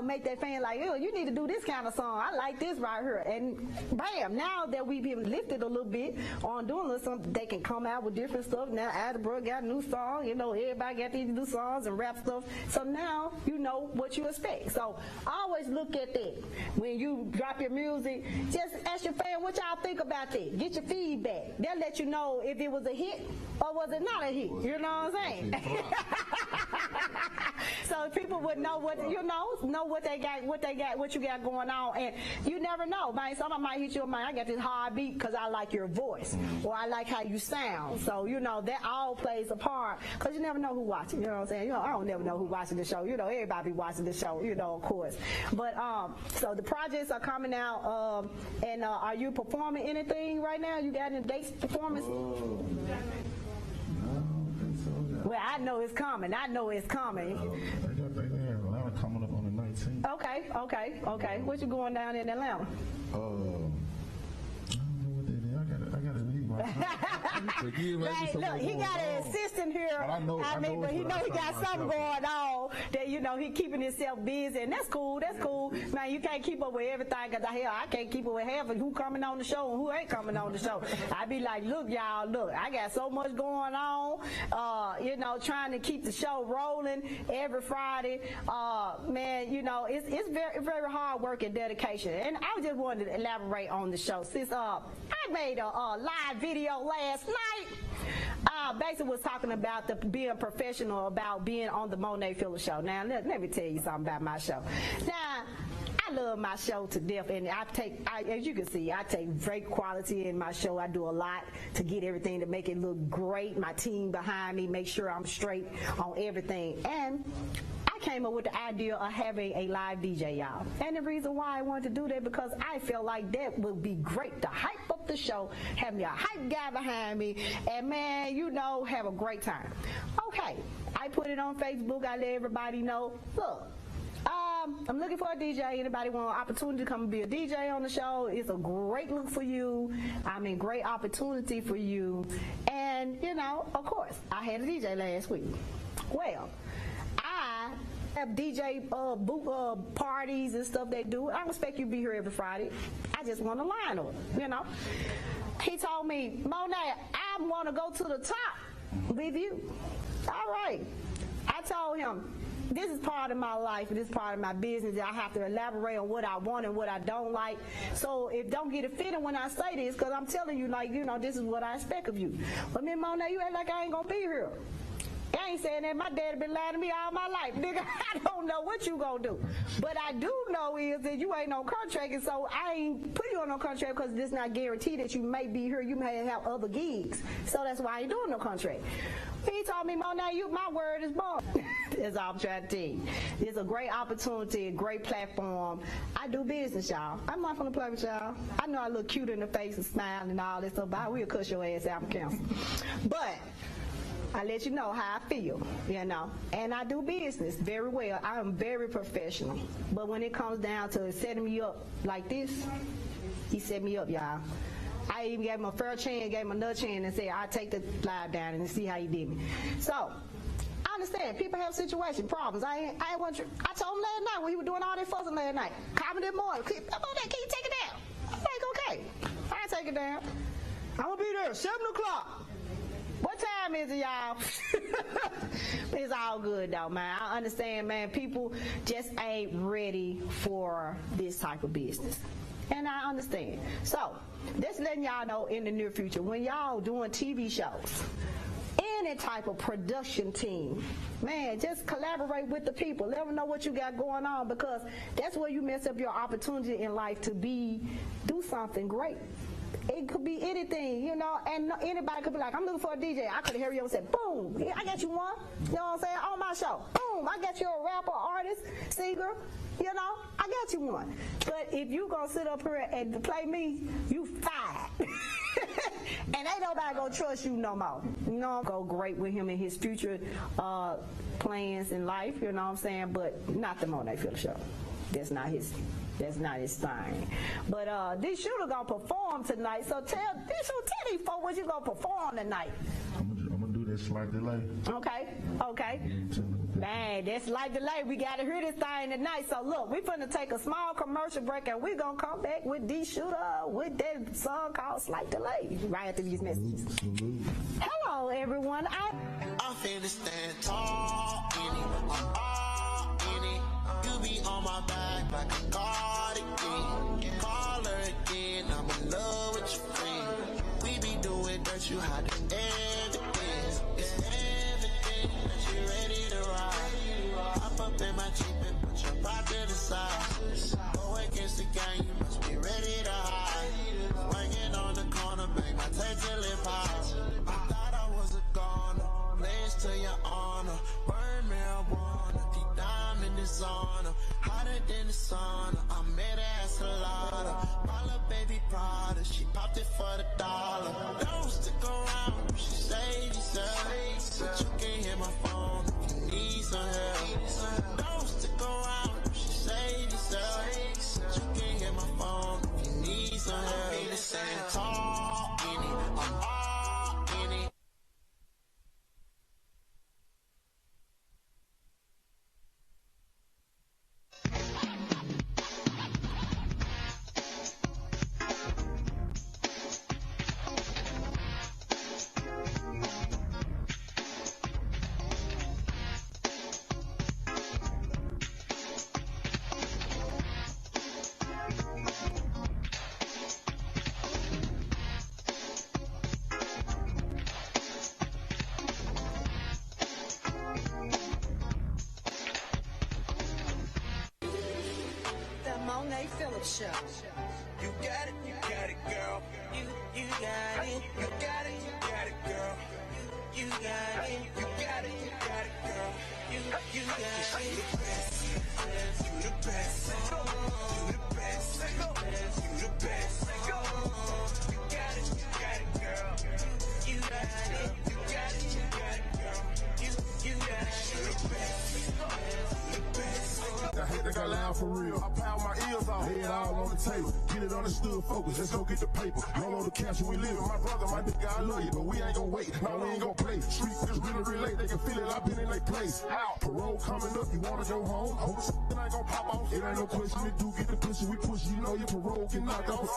N: make their fan like, oh, you need to do this kind of song. I like this right here. And bam, now that we've been lifted a little bit on doing this, they can come out with different stuff. Now, Attleboro got a new song. Everybody got these new songs and rap stuff. So now you know what you expect. So always look at that. When you drop your music, just ask your fan what y'all think about that. Get your feedback. They'll let you know if it was a hit or was it not a hit. You know what I'm saying? So people would know what what you got going on, and you never know, man. Somebody might hit you up, man. I got this hard beat because I like your voice, or I like how you sound. So that all plays a part because you never know who watching. You know what I'm saying? I don't never know who watching the show. Everybody be watching the show. Of course. But so the projects are coming out, and are you performing anything right now? You got any dates performance? Well, I know it's coming.
O: Atlanta coming up on the 19th.
N: Okay. What you going down in Atlanta?
O: I don't know what that is. I gotta leave my
N: Right, look, he got an assistant here. But he got something going on that he keeping himself busy, and that's cool. Man, you can't keep up with everything because I can't keep up with half of who coming on the show and who ain't coming on the show. I be like, look, y'all, I got so much going on. Trying to keep the show rolling every Friday. Man, it's very, very hard work and dedication. And I just wanted to elaborate on the show since I made a live video last night. Basically was talking about being professional, about being on the Monet Phillips show. Now, let me tell you something about my show. Now, I love my show to death, and as you can see, I take great quality in my show. I do a lot to get everything to make it look great. My team behind me, make sure I'm straight on everything. And I came up with the idea of having a live DJ, y'all. And the reason why I wanted to do that, because I felt like that would be great to hype up the show, have me a hype guy behind me, and man, have a great time. Okay, I put it on Facebook. I let everybody know, look, I'm looking for a DJ. Anybody want an opportunity to come and be a DJ on the show? It's a great look for you. Great opportunity for you. And, of course, I had a DJ last week. Well, I have DJ booth parties and stuff they do. I don't expect you to be here every Friday. I just want a lineup, He told me, Monet, I want to go to the top with you. All right. I told him, this is part of my life, and this is part of my business. I have to elaborate on what I want and what I don't like. So don't get offended when I say this, because I'm telling you, this is what I expect of you. But me and Monet, you act like I ain't going to be here. I ain't saying that. My daddy been lying to me all my life. Nigga, I don't know what you gonna do. But I do know is that you ain't on contract, and so I ain't put you on no contract because it's not guaranteed that you may be here. You may have other gigs. So that's why I ain't doing no contract. He told me, Mo, now my word is bond. That's all I'm trying to tell you. It's a great opportunity, a great platform. I do business, y'all. I'm not gonna play with y'all. I know I look cute in the face and smile and all this stuff, but we'll cuss your ass out of council. But I let you know how I feel, you know. And I do business very well. I am very professional. But when it comes down to setting me up like this, he set me up, y'all. I even gave him a fair chance, gave him another chance, and said, I'll take the live down and see how he did me. So, I understand. People have situation problems. I told him last night when he was doing all that fussing last night. Call me this morning. Can you take it down? I'm like, okay. I'll take it down. I'm going to be there 7 o'clock. What time is it, y'all? It's all good, though, man. I understand, man. People just ain't ready for this type of business. And I understand. So, just letting y'all know in the near future, when y'all doing TV shows, any type of production team, man, just collaborate with the people. Let them know what you got going on, because that's where you mess up your opportunity in life to do something great. It could be anything, you know, and anybody could be like, I'm looking for a DJ. I could hear you and say, boom, I got you one. You know what I'm saying? On my show. Boom, I got you a rapper, artist, singer. You know, I got you one. But if you gonna sit up here and play me, you fired. And ain't nobody gonna trust you no more. You know, go great with him in his future plans in life, you know what I'm saying? But not the Monet Phillips show. That's not his thing. But this shooter gonna perform tonight. So tell these folks what you gonna perform tonight.
O: I'm gonna do that slight delay.
N: Okay. Man, that slight delay. We gotta hear this thing tonight. So look, we finna take a small commercial break, and we gonna come back with D Shooter with that song called Slight Delay right after these messages. Hello, everyone.
C: I'm finna stand tall in it. You be on my back like a cardigan. Call her again, I'm in love with your friend. We be doing dirt, you hide the evidence. It's evident that you ready to ride. Hop up in my Jeep and put your pride to the side. Go against the gang, you must be ready to hide. Swinging on the corner, make my tail till it pops. I thought I was a goner, pledge to your honor. Burn marijuana, deep down in the sauna. Hotter than the sauna, I met her at Salada. My little baby Prada, she popped it for the dollar. Don't stick around, she saved yourself. But you can hit my phone if you need some help. Don't stick around, she saved yourself. But you can hit my phone if you need some help. I'm stand tall in it, I'm all in it.
P: Show.
C: You got it, girl. You got it, you got it, girl. You got it, you got it, girl. You got it. You the best. You the best. You the best. You the best. You got it, girl. You got it, you got it, girl. You got it. You the best. The best.
J: I hate that got loud for real. I pound my ears off. Lay it all on the table. Get it understood, focus. Let's go get the paper. Roll on the cash we live. My brother, my nigga, I love you, but we ain't gonna wait. No, we ain't gonna play. Street niggas really relate. They can feel it. I've been in their place. Out. Parole coming up. You wanna go home? Hope it ain't gonna pop off. It ain't no question. It do get the pussy. We push. You know your parole get knocked off.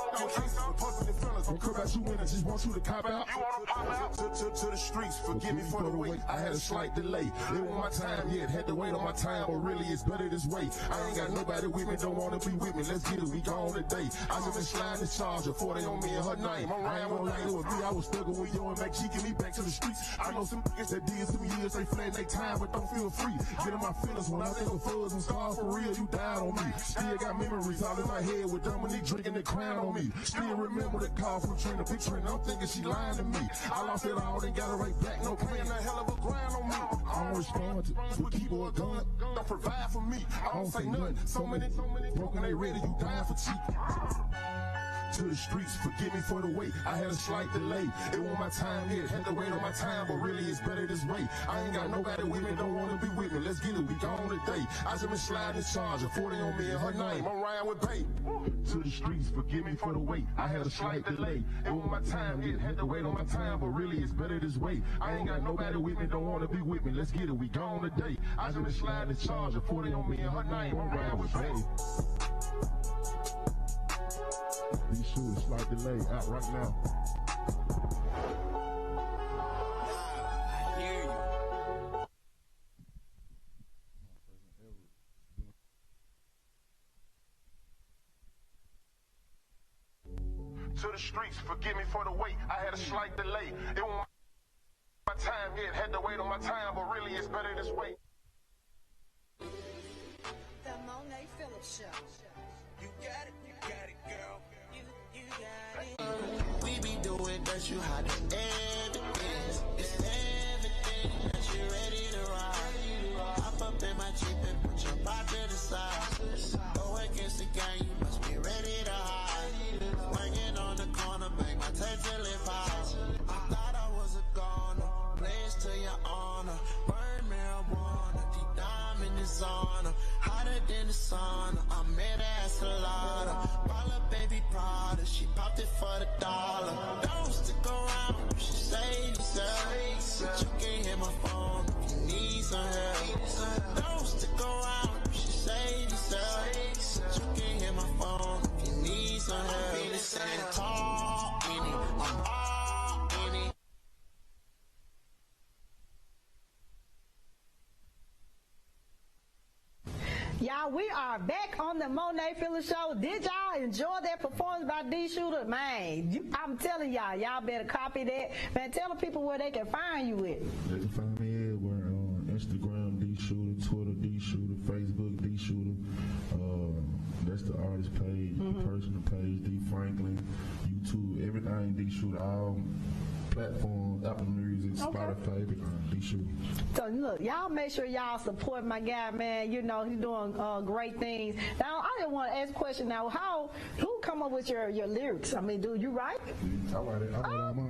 J: Don't care about you winning. Just want you to cop out. You wanna pop out? To the streets. Forgive me for the wait. I had a slight delay. It wasn't my time yet. Had to wait on my time, but really it's better this way. I ain't got nobody with me. Don't wanna be with me. Let's get it. We gone today. I just been sliding the charger, 40 on me and her name. I ain't gonna lie, it was me, I was stuck with you and make G get me back to the streets. I know some niggas that did some years, they flat their time, but don't feel free. Get in my feelings when I think of fuzz and scars for real, you died on me. Still got memories all in my head with Dominique drinking the crown on me. Still remember the call from Trina, big Trina, I'm thinking she lying to me. I lost it all, then got it right back, no playing a hell of a grind on me. I don't respond to, but keep her a gun, don't provide for me. I don't say nothing, so many broken, they ready, you dying for cheap. To the streets, forgive me for the wait. I had a slight delay. It wasn't my time yet. Had to wait on my time, but really it's better this way. I ain't got nobody with me, don't wanna be with me. Let's get it, we gone today. I just been sliding the charger, 40 on me and her name. I'm riding with babe. To the streets, forgive me for the wait. I had a slight delay. It wasn't my time yet. Had to wait on my time, but really it's better this way. I ain't got nobody with me, don't wanna be with me. Let's get it, we gone today. I just been sliding the charger, 40 on me and her name. I'm riding with babe. These shoes slight delay out right now.
C: I hear you.
J: To the streets, forgive me for the wait. I had a slight delay. It wasn't my time yet. Had to wait on my time, but really it's better this way.
C: The Monet Phillips Show. You got it, girl. You got it.
P: We be doing that, you hide the evidence. It's everything that you ready to ride. Hop up in my Jeep and put your pop to the side. Go against the gang, you must be ready to hide. Working on the corner, make my tape till it pops. I thought I was a goner, pledge to your honor. Burn marijuana, deep dive in the sauna. Hotter than the sauna, I met her at Salada. Ball up baby Prada, she popped it for the dollar. Don't stick around, she say yourself. But you can't hit my phone, you need some help. Don't stick around, she say yourself. But you can't hit my phone, you need some help. I'm feeling tall in it, I'm all in it.
N: Y'all, we are back on the Monet Phillips Show. Did y'all enjoy that performance by D Shooter? Man, I'm telling y'all better copy that. Man, tell the people where they can find you at.
O: They can find me everywhere on Instagram, D Shooter, Twitter, D Shooter, Facebook, D Shooter. That's the artist page, the personal page, D Franklin, YouTube, everything D Shooter, all platforms, Apple Music, Spotify, D Shooter.
N: So look, y'all make sure y'all support my guy, man. You know, he's doing great things. Now, I didn't want to ask a question now. Who come up with your lyrics? I mean, do you write?
O: I write it.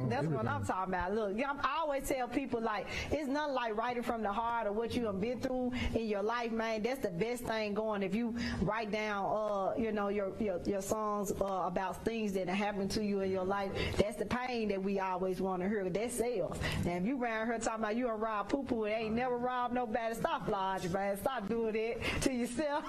N: That's what I'm talking about. Look, I always tell people, like, it's nothing like writing from the heart or what you have been through in your life, man. That's the best thing going. If you write down, you know, your songs about things that happened to you in your life, that's the pain that we always want to hear. That sells. Now, if you around here talking about you and rob poo-poo and ain't never robbed nobody, stop lying, man. Stop doing it to yourself.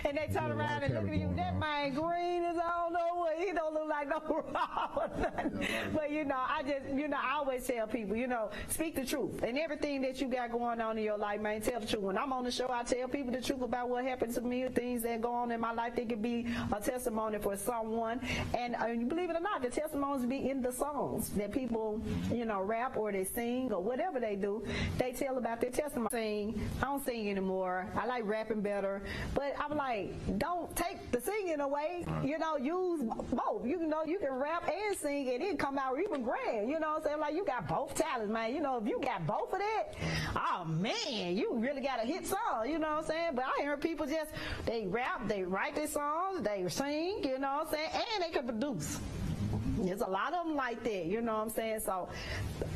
N: And they turn around and look at you, that man green is I don't know what, he don't look like no rob or nothing. But you know, I always tell people, you know, speak the truth. And everything that you got going on in your life, man, tell the truth. When I'm on the show, I tell people the truth about what happened to me, things that go on in my life. They could be a testimony for someone. And you believe it or not, the testimonies be in the songs that people, you know, rap or they sing or whatever they do. They tell about their testimony. I don't sing anymore. I like rapping better. But I'm like, don't take the singing away. You know, use both. You know, you can rap and sing and it come out even grand. You know what I'm saying? Like, you got both talents, man. You know, if you got both of that, oh man, you really got a hit song. You know what I'm saying? But I hear people just, they rap, they write their songs, they sing, you know what I'm saying? And they can produce. There's a lot of them like that, you know what I'm saying? So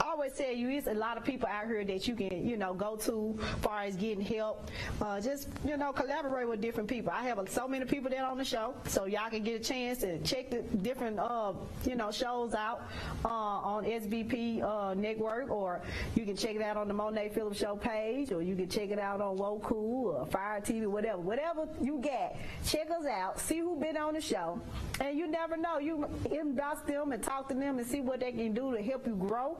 N: I always tell you, it's a lot of people out here that you can, you know, go to as far as getting help. Just, you know, collaborate with different people. I have so many people that on the show, so y'all can get a chance to check the different, you know, shows out on SVP Network, or you can check it out on the Monet Phillips Show page, or you can check it out on Roku or Fire TV, whatever. Whatever you got, check us out, see who been on the show, and you never know. You inbox them and talk to them and see what they can do to help you grow.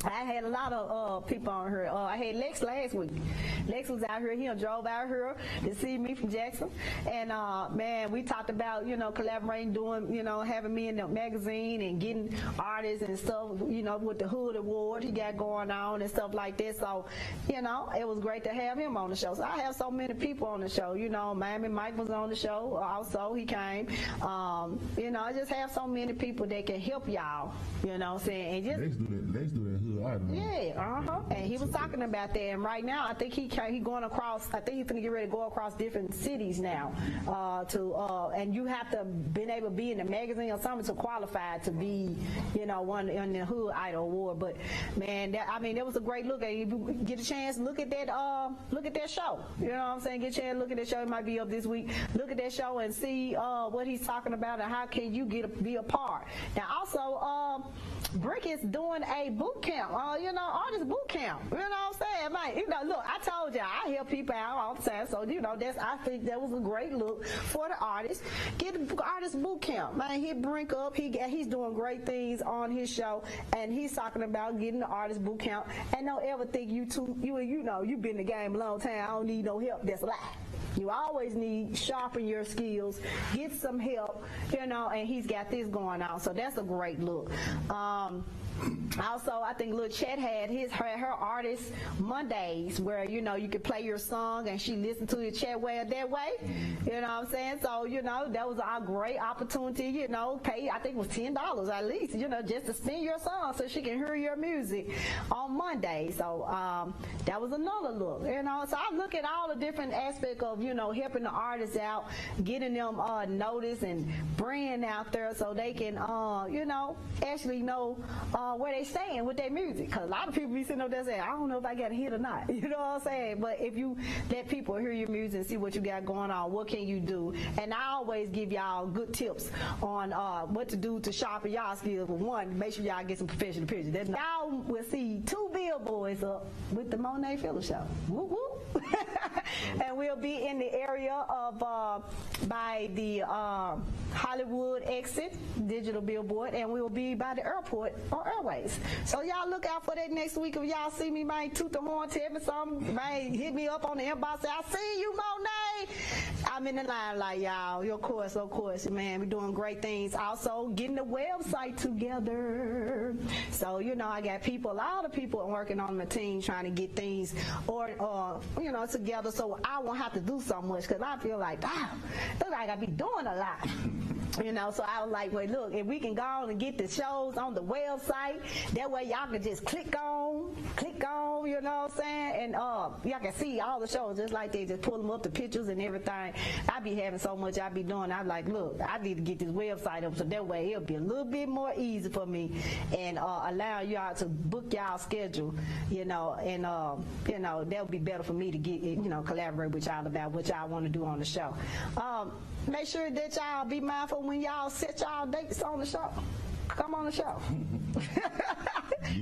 N: I had a lot of people on here. I had Lex last week. Lex was out here. He drove out here to see me from Jackson. And, man, we talked about, collaborating, doing, having me in the magazine and getting artists and stuff, with the Hood Award he got going on and stuff like that. So, it was great to have him on the show. So I have so many people on the show. Miami Mike was on the show also. He came. I just have so many people that can help y'all, what I'm saying? And just,
O: Let's do that Hood item.
N: Yeah, and he was talking about that, and right now I think he going across. I think he's gonna get ready to go across different cities now. And you have to been able to be in the magazine or something to qualify to be, one in the Hood Idol Award. But man, that was a great look. If you get a chance, look at that show. You know what I'm saying? Get a chance to look at that show. It might be up this week. Look at that show and see what he's talking about and how can you be a part. Now also, Brick is doing a boot camp. Artist boot camp. You know what I'm saying? Look, I told y'all, I help people out all the time. So, I think that was a great look for the artist. Get the artist boot camp. Man, hit Brink up. He's doing great things on his show. And he's talking about getting the artist boot camp. And don't ever think you've been in the game a long time. I don't need no help. That's a lie. You always need sharpen your skills, get some help, and he's got this going on. So that's a great look. Also, I think Lil Chet had her artist Mondays where, you could play your song and she listened to your Chet way or that way. You know what I'm saying? So, that was a great opportunity, pay, I think it was $10 at least, just to spin your song so she can hear your music on Monday. So, that was another look, So I look at all the different aspects of, helping the artists out, getting them noticed and bringing out there so they can, actually know where they stand with their music, because a lot of people be sitting up there saying, I don't know if I got a hit or not. You know what I'm saying? But if you let people hear your music and see what you got going on, what can you do? And I always give y'all good tips on what to do to sharpen y'all skills. One, make sure y'all get some professional pictures. Y'all will see 2 billboards up with the Monet Phillips Show. Woo woo. And we'll be in the area of by the Hollywood exit, digital billboard, and we will be by the airport on Airways. So y'all look out for that next week. If y'all see me, man, toot the horn, tell me something, man, hit me up on the inbox, say, I see you, Monet. I'm in the line like, y'all, of course, man, we're doing great things. Also, getting the website together. So, I got a lot of people working on my team trying to get things together so I won't have to do so much, because I feel like, damn, look like I be doing a lot. So I was like, well, look, if we can go on and get the shows on the website, that way y'all can just click on, you know what I'm saying? And y'all can see all the shows just like they just pull them up, the pictures and everything. I be having so much I be doing. I'm like, look, I need to get this website up so that way it'll be a little bit more easy for me and allow y'all to book y'all schedule, and that'll be better for me to get, collaborate with y'all about what y'all want to do on the show. Make sure that y'all be mindful when y'all set y'all dates on the show. Come on the show.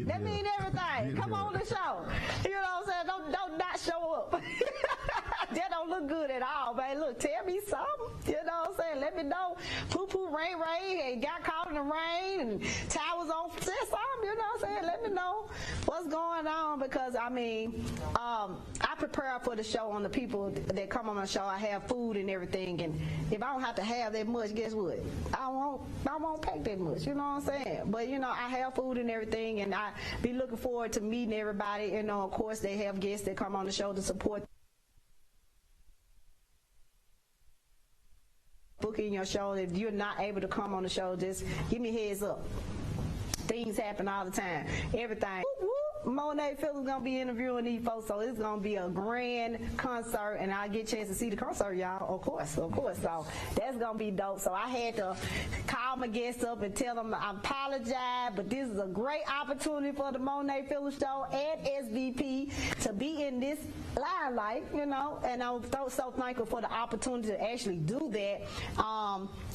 N: That means everything. Come on the show. You know what I'm saying? Don't not show up. That don't look good at all, man. Look, tell me something. You know what I'm saying? Let me know. Poo-poo, rain, and got caught in the rain, and towers on. Say something, you know what I'm saying? Let me know what's going on, because, I prepare for the show on the people that come on the show. I have food and everything, and if I don't have to have that much, guess what? I won't pack that much, you know what I'm saying? But, I have food and everything, and I be looking forward to meeting everybody. Of course, they have guests that come on the show to support booking your show. If you're not able to come on the show, just give me a heads up. Things happen all the time. Everything. Monet Phillips gonna be interviewing these folks, so it's gonna be a grand concert, and I'll get a chance to see the concert, y'all. Of course. So that's gonna be dope. So I had to call my guests up and tell them I apologize, but this is a great opportunity for the Monet Phillips Show and SVP to be in this limelight, and I'm so thankful for the opportunity to actually do that.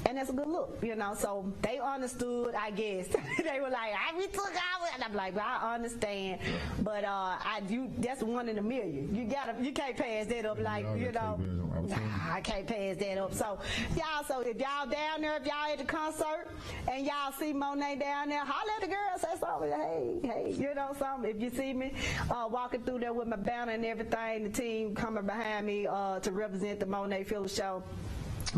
N: And that's a good look, So they understood, I guess. They were like, we took out, and I'm like, well, I understand. saying? But that's one in a million. You can't pass that up like, you know. I can't pass that up. So y'all, if y'all down there, if y'all at the concert and y'all see Monet down there, holler at the girl, say something, hey, you know something. If you see me walking through there with my banner and everything, the team coming behind me to represent the Monet Phillips show,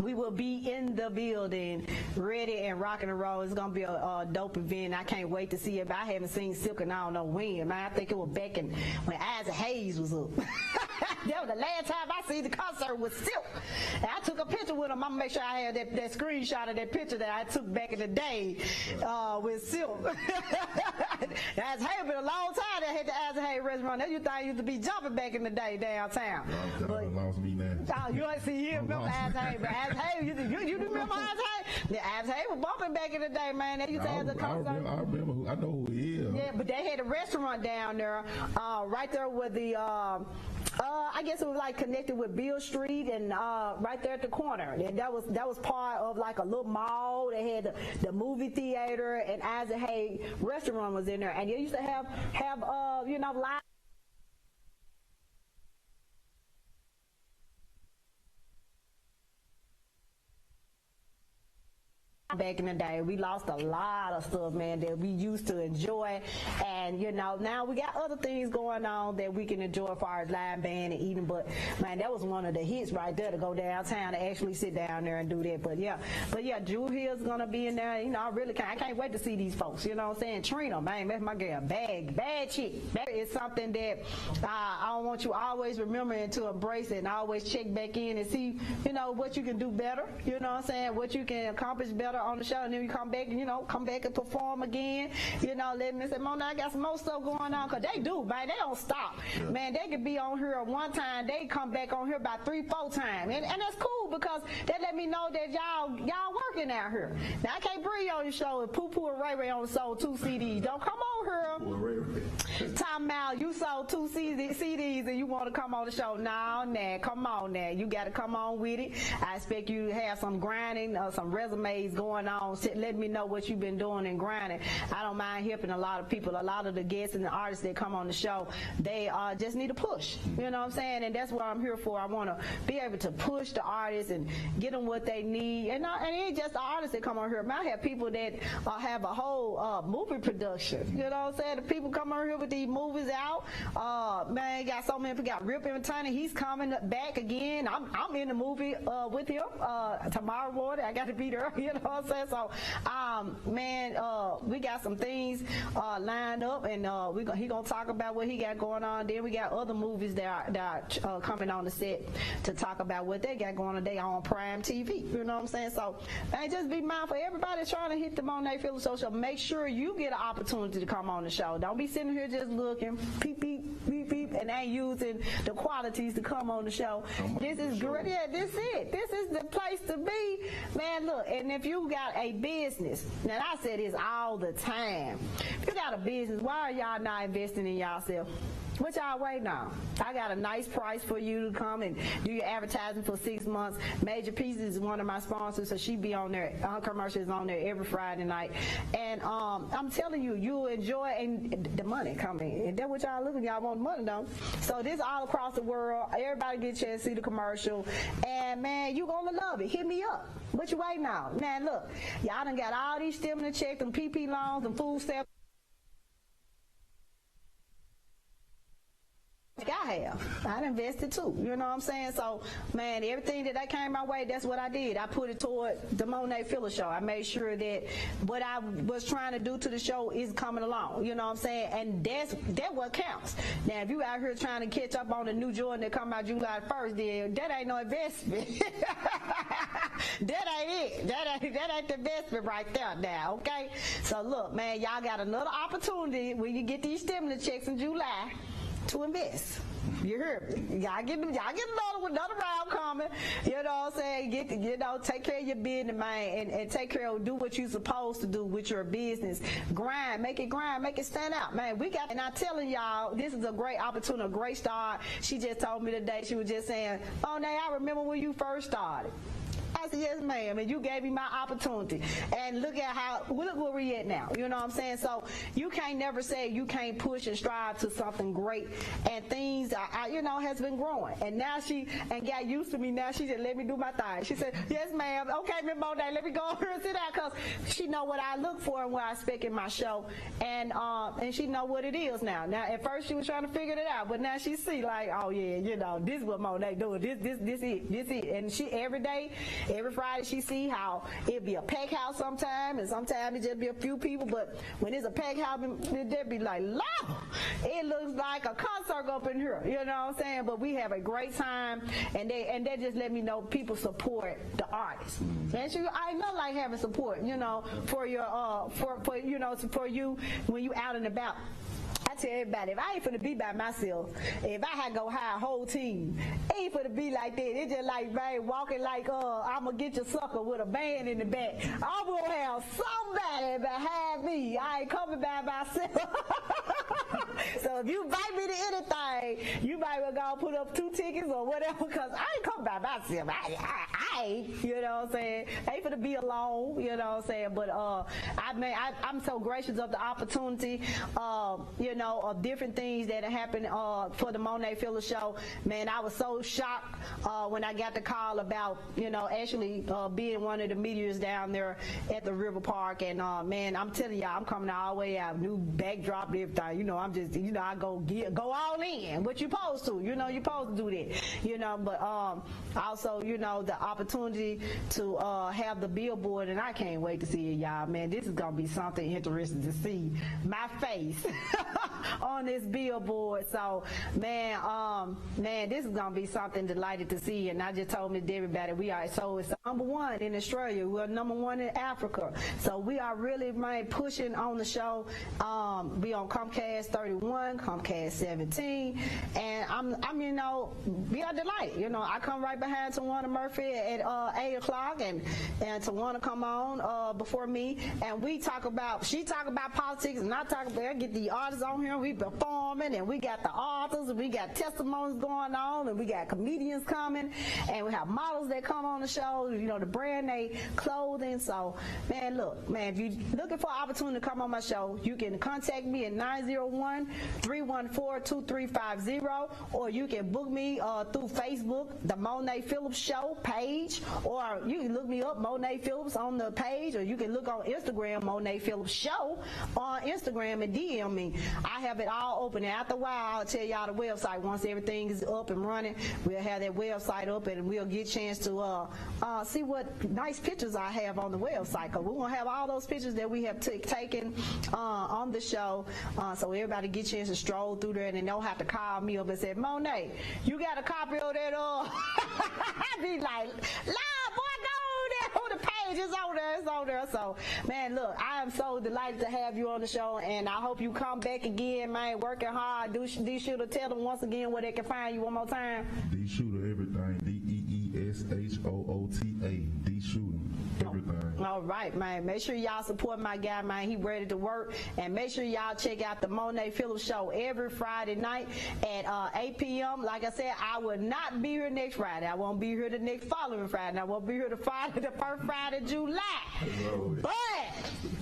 N: we will be in the building, ready and rocking and roll. It's gonna be a dope event. I can't wait to see it. But I haven't seen Silk and I don't know when. Man, I think it was back when Isaac Hayes was up. That was the last time I seen the concert with Silk. And I took a picture with him. I'm gonna make sure I have that screenshot of that picture that I took back in the day with Silk. Isaac Hayes been a long time that had the Isaac Hayes restaurant. That used to be jumping back in the day downtown.
O: Lost me now.
N: You ain't see him, remember Isaac Hayes? Hey, you remember Isaac Hayes? The Isaac Hayes was bumping back in the day, man. They used to have the concert.
O: I remember. I know who he is.
N: Yeah, but they had a restaurant down there, right there with the. I guess it was like connected with Beale Street and right there at the corner. And that was part of like a little mall. They had the movie theater, and Isaac Hayes restaurant was in there, and they used to have live. Back in the day, we lost a lot of stuff, man, that we used to enjoy, and now we got other things going on that we can enjoy as far as live band and eating. But man, that was one of the hits right there, to go downtown and actually sit down there and do that. But yeah, Jewel Hill's gonna be in there. I can't wait to see these folks. You know what I'm saying? Trina, man, that's my girl. Bad chick. That is something that I want you always remembering to embrace it and always check back in and see, what you can do better. You know what I'm saying? What you can accomplish better on the show, and then you come back and perform again. Let me say, Mona, I got some more stuff going on, because they do, man. They don't stop. Yeah. Man, they could be on here one time, they come back on here about 3-4 times. And that's cool, because that let me know that y'all working out here. Now, I can't breathe on your show if Poo Poo and Ray Ray only sold 2 CDs. Don't come on here. Time out, you sold 2 CDs and you want to come on the show. No, come on now. You got to come on with it. I expect you to have some grinding, some resumes going on. Let me know what you've been doing and grinding. I don't mind helping a lot of people. A lot of the guests and the artists that come on the show, they just need a push. You know what I'm saying? And that's what I'm here for. I want to be able to push the artists and get them what they need. And it ain't just the artists that come on here. I have people that have a whole movie production. You know what I'm saying? The people come on here with these movies out. Man, got so many people. Got Rip Entertainment. He's coming back again. I'm in the movie with him tomorrow morning. I got to be there. You know what I'm saying? So, man, we got some things lined up, and he gonna talk about what he got going on. Then we got other movies that are coming on the set to talk about what they got going on. They on Prime TV. You know what I'm saying? So, man, just be mindful. Everybody's trying to hit the Monet Phillips Show. Make sure you get an opportunity to come on the show. Don't be sitting here just looking, beep, beep, beep, beep, and ain't using the qualities to come on the show. This is great. Yeah, this is it. This is the place to be, man. Look, and if you got a business, now I say this all the time, if you got a business, why are y'all not investing in yourself? What y'all waiting on? I got a nice price for you to come and do your advertising for 6 months. Major Pieces is one of my sponsors, so she be on there. Her commercial is on there every Friday night. And I'm telling you, you'll enjoy and the money coming. And that's what y'all looking. Y'all want money, don't? So this all across the world. Everybody get a chance to see the commercial. And man, you gonna love it. Hit me up. What you waiting on? Man, look, y'all done got all these stimulus checks, them PP loans, them food stamps. I done invested too, you know what I'm saying? So, man, everything that came my way, that's what I did. I put it toward the Monet Phillips Show. I made sure that what I was trying to do to the show is coming along, you know what I'm saying? And that's what counts. Now, if you out here trying to catch up on the new Jordan that come out July 1st, then that ain't no investment. That ain't it. That ain't the investment right there now, okay? So, look, man, y'all got another opportunity when you get these stimulus checks in July to invest. You heard me. Y'all get another round coming. You know what I'm saying? Take care of your business, man, and take care of, do what you're supposed to do with your business. Grind, make it stand out, man. And I'm telling y'all, this is a great opportunity, a great start. She just told me today, she was just saying, oh, now I remember when you first started. I said, yes, ma'am, and you gave me my opportunity. And look where we at now. You know what I'm saying? So you can't never say you can't push and strive to something great. And things, has been growing. And now she got used to me. Now she just let me do my thing. She said, yes, ma'am. Okay, Ms. Monet, let me go over and sit down, because she know what I look for and what I expect in my show. And she know what it is now. Now, at first she was trying to figure it out, but now she see like, oh yeah, this is what Monet doing. This it. And she every day, every Friday, she see how it be a pack house sometime, and sometimes it just be a few people. But when it's a pack house, they'd be like, Lord, it looks like a concert up in here. You know what I'm saying? But we have a great time, and they just let me know people support the artists. And I know like having support, for your for you when you out and about. I tell everybody, if I ain't finna be by myself, if I had to go hire a whole team, it ain't finna be like that. It's just like, man, walking like, I'm gonna get your sucker with a band in the back. I'm gonna have somebody behind me. I ain't coming by myself. So if you invite me to anything, you might well go put up 2 tickets or whatever, because I ain't coming by myself. I ain't, you know what I'm saying? I ain't finna be alone, you know what I'm saying? But I'm so gracious of the opportunity, of different things that happened for the Monet Phillips show. Man, I was so shocked when I got the call about, actually being one of the meteors down there at the River Park. And man, I'm telling y'all, I'm coming all the way out, new backdrop, everything. I'm just, I go all in. What you supposed to, you're supposed to do that, but also, the opportunity to have the billboard, and I can't wait to see it, y'all. Man, this is gonna be something interesting to see my face on this billboard. So, man, this is gonna be something delighted to see. And I just told Miss everybody, it's number 1 in Australia. We're number 1 in Africa. So we are really, man, pushing on the show. We on Comcast 31, Comcast 17, and we are delighted. I come right behind Tawana Murphy at 8 o'clock, and Tawana come on before me, and she talk about politics, and I get the artists on here. We performing, and we got the authors, and we got testimonies going on, and we got comedians coming, and we have models that come on the show. To brand they clothing. So, man, look, man, if you're looking for an opportunity to come on my show, you can contact me at 901-314-2350, or you can book me through Facebook, the Monet Phillips Show page, or you can look me up, Monet Phillips, on the page, or you can look on Instagram, Monet Phillips Show on Instagram, and DM me. I have it all open, and after a while, I'll tell y'all the website. Once everything is up and running, we'll have that website up, and we'll get a chance to see what nice pictures I have on the website, because we're going to have all those pictures that we have taken on the show, so everybody get a chance to stroll through there, and they don't have to call me up and say, Monet, you got a copy of that? I'd be like, Lord, boy, go there on the page. It's on there. So, man, look, I am so delighted to have you on the show, and I hope you come back again, man, working hard. D-Shooter, tell them once again where they can find you one more time.
O: D-Shooter, everything. DEESHOOTA. D-Shooter, everything.
N: All right, man. Make sure y'all support my guy, man. He ready to work. And make sure y'all check out the Monet Phillips Show every Friday night at 8 p.m. Like I said, I will not be here next Friday. I won't be here the next following Friday. I won't be here the first Friday of July. But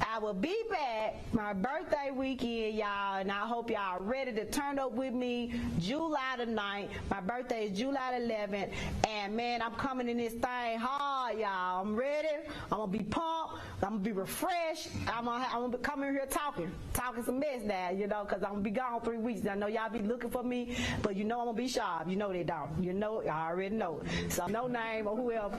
N: I will be back my birthday weekend, y'all, and I hope y'all are ready to turn up with me July the 9th. My birthday is July the 11th, and man, I'm coming in this thing hard, y'all. I'm ready. I'm gonna be pumped. I'm gonna be refreshed. I'm gonna be coming here talking some mess now, because I'm gonna be gone 3 weeks. I know y'all be looking for me, but I'm gonna be sharp. They don't. I already know. So no name or whoever,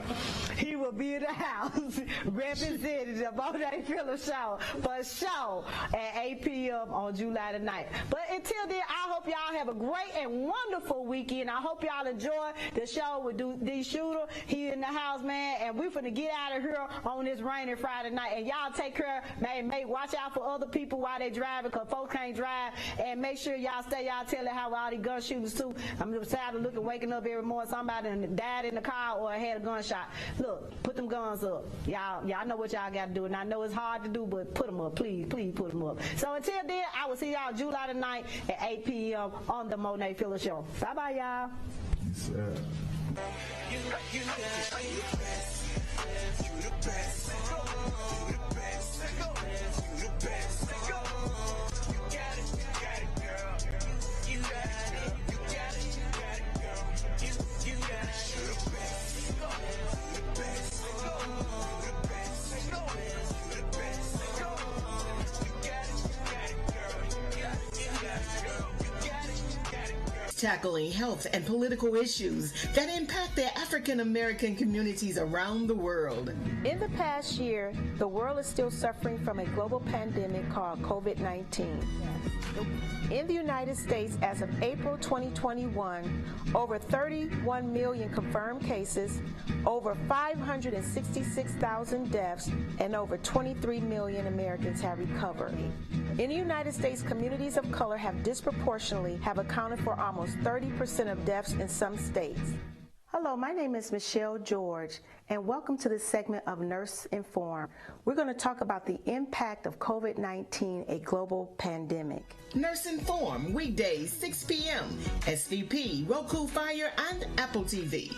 N: he will be in the house representing the Monet Phillips Show for sure at 8 p.m. on July the 9th. But until then, I hope y'all have a great and wonderful weekend. I hope y'all enjoy the show with D-Shooter here in the house, man. And we're finna get out of here on this rainy Friday night. And y'all take care, man. Watch out for other people while they driving, because folks can't drive. And make sure y'all stay out telling how all these gun shooters too. I'm tired of waking up every morning, somebody died in the car or had a gunshot. Look, put them guns up. Y'all know what y'all got to do. And I know it's hard to do, but put them up. Please put them up. So until then, I will see y'all July the 9th at 8 p.m. on the Monet Phillips Show. Bye-bye, y'all.
C: You got You the best. You the best. You the best. You got it, girl. You got it, you got it, you got it, girl. You got it. You the best. You the best. You the best. You the best. You got it, girl. You got it, girl. You got it, girl.
D: Tackling health and political issues that impact the African American communities around the world.
K: In the past year, the world is still suffering from a global pandemic called COVID-19. In the United States, as of April 2021, over 31 million confirmed cases, over 566,000 deaths, and over 23 million Americans have recovered. In the United States, communities of color have disproportionately accounted for almost 30% of deaths in some states.
Q: Hello, my name is Michelle George, and welcome to this segment of Nurse Inform. We're going to talk about the impact of COVID-19, a global pandemic.
D: Nurse Inform, weekdays, 6 p.m., SVP, Roku, Fire, and Apple TV.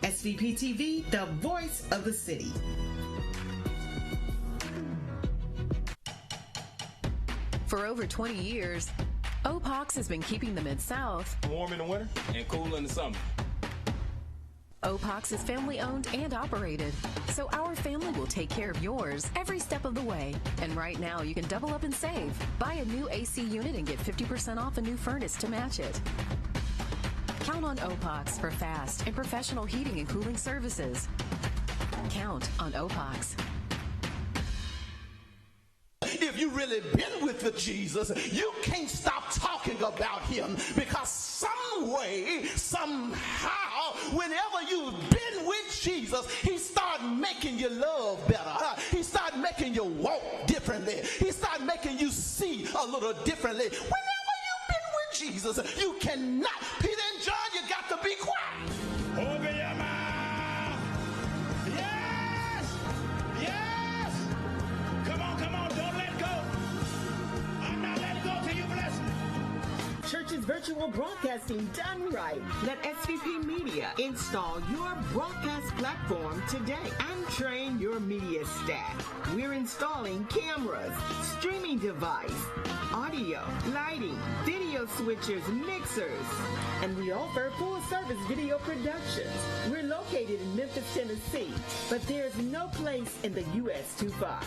D: SVP TV, the voice of the city.
A: For over 20 years, OPOX has been keeping the Mid-South
B: warm in the winter and cool in the summer.
A: OPOX is family-owned and operated, so our family will take care of yours every step of the way. And right now, you can double up and save. Buy a new AC unit and get 50% off a new furnace to match it. Count on OPOX for fast and professional heating and cooling services. Count on OPOX.
R: If you really been with the Jesus, you can't stop talking about him, because some way, somehow, whenever you've been with Jesus, he started making you love better. He started making you walk differently. He started making you see a little differently. Whenever you've been with Jesus, you cannot. Peter and John, you got to be quiet.
J: Open your mouth. Yes. Yes. Come on. Don't let go. I'm not letting go till you bless me.
D: Church's virtual broadcasting done right. Let SVP Media install your broadcast platform today and train your media staff. We're installing cameras, streaming device, audio, lighting, video switchers, mixers, and we offer full-service video productions. We're located in Memphis, Tennessee, but there's no place in the U.S. too far.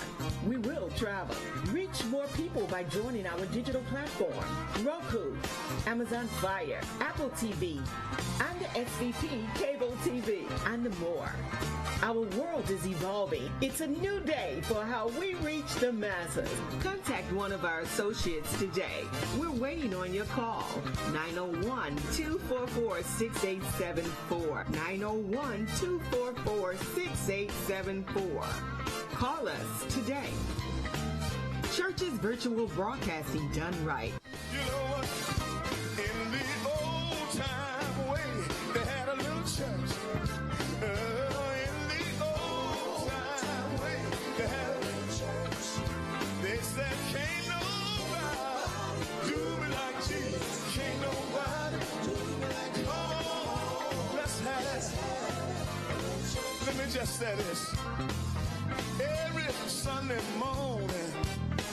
D: We will travel. Reach more people by joining our digital platform, Roku, Amazon Fire, Apple TV, and SVP Cable TV, and more. Our world is evolving. It's a new day for how we reach the masses. Contact one of our associates today. We're waiting on your call. 901-244-6874. 901-244-6874. Call us today. Church's virtual broadcasting done right.
J: You know what? In the old time way, they had a little church. In the old time way, they had a little church. They said, can't nobody do me like Jesus. Can't nobody do me like Jesus. Come on, let's have it. Let me just say this. Every Sunday morning,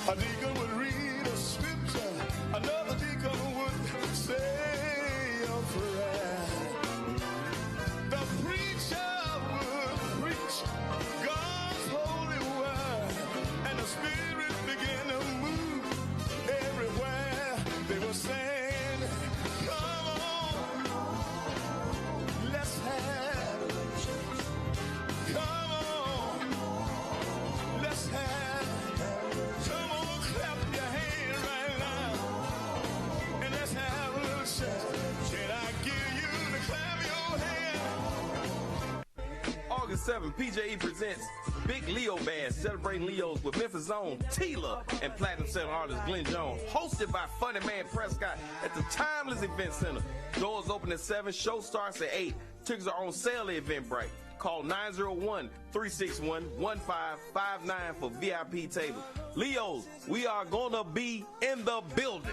J: a deacon would read a scripture, another deacon would say a prayer. The preacher would preach God's holy word, and the Spirit began to move everywhere. They were saying, come on, let's have it. Come on, let's have it. Come on, clap your hand right now, and let's have a little church. Can I give you to clap your hand?
B: August 7th, PJE presents Big Leo Bash, celebrating Leos with Memphis' own Tila and Platinum Center artist Glenn Jones, hosted by Funny Man Prescott at the Timeless Event Center. Doors open at 7, show starts at 8. Tickets are on sale at Eventbrite. Call 901-361-1559 for VIP table. Leos, we are gonna be in the building.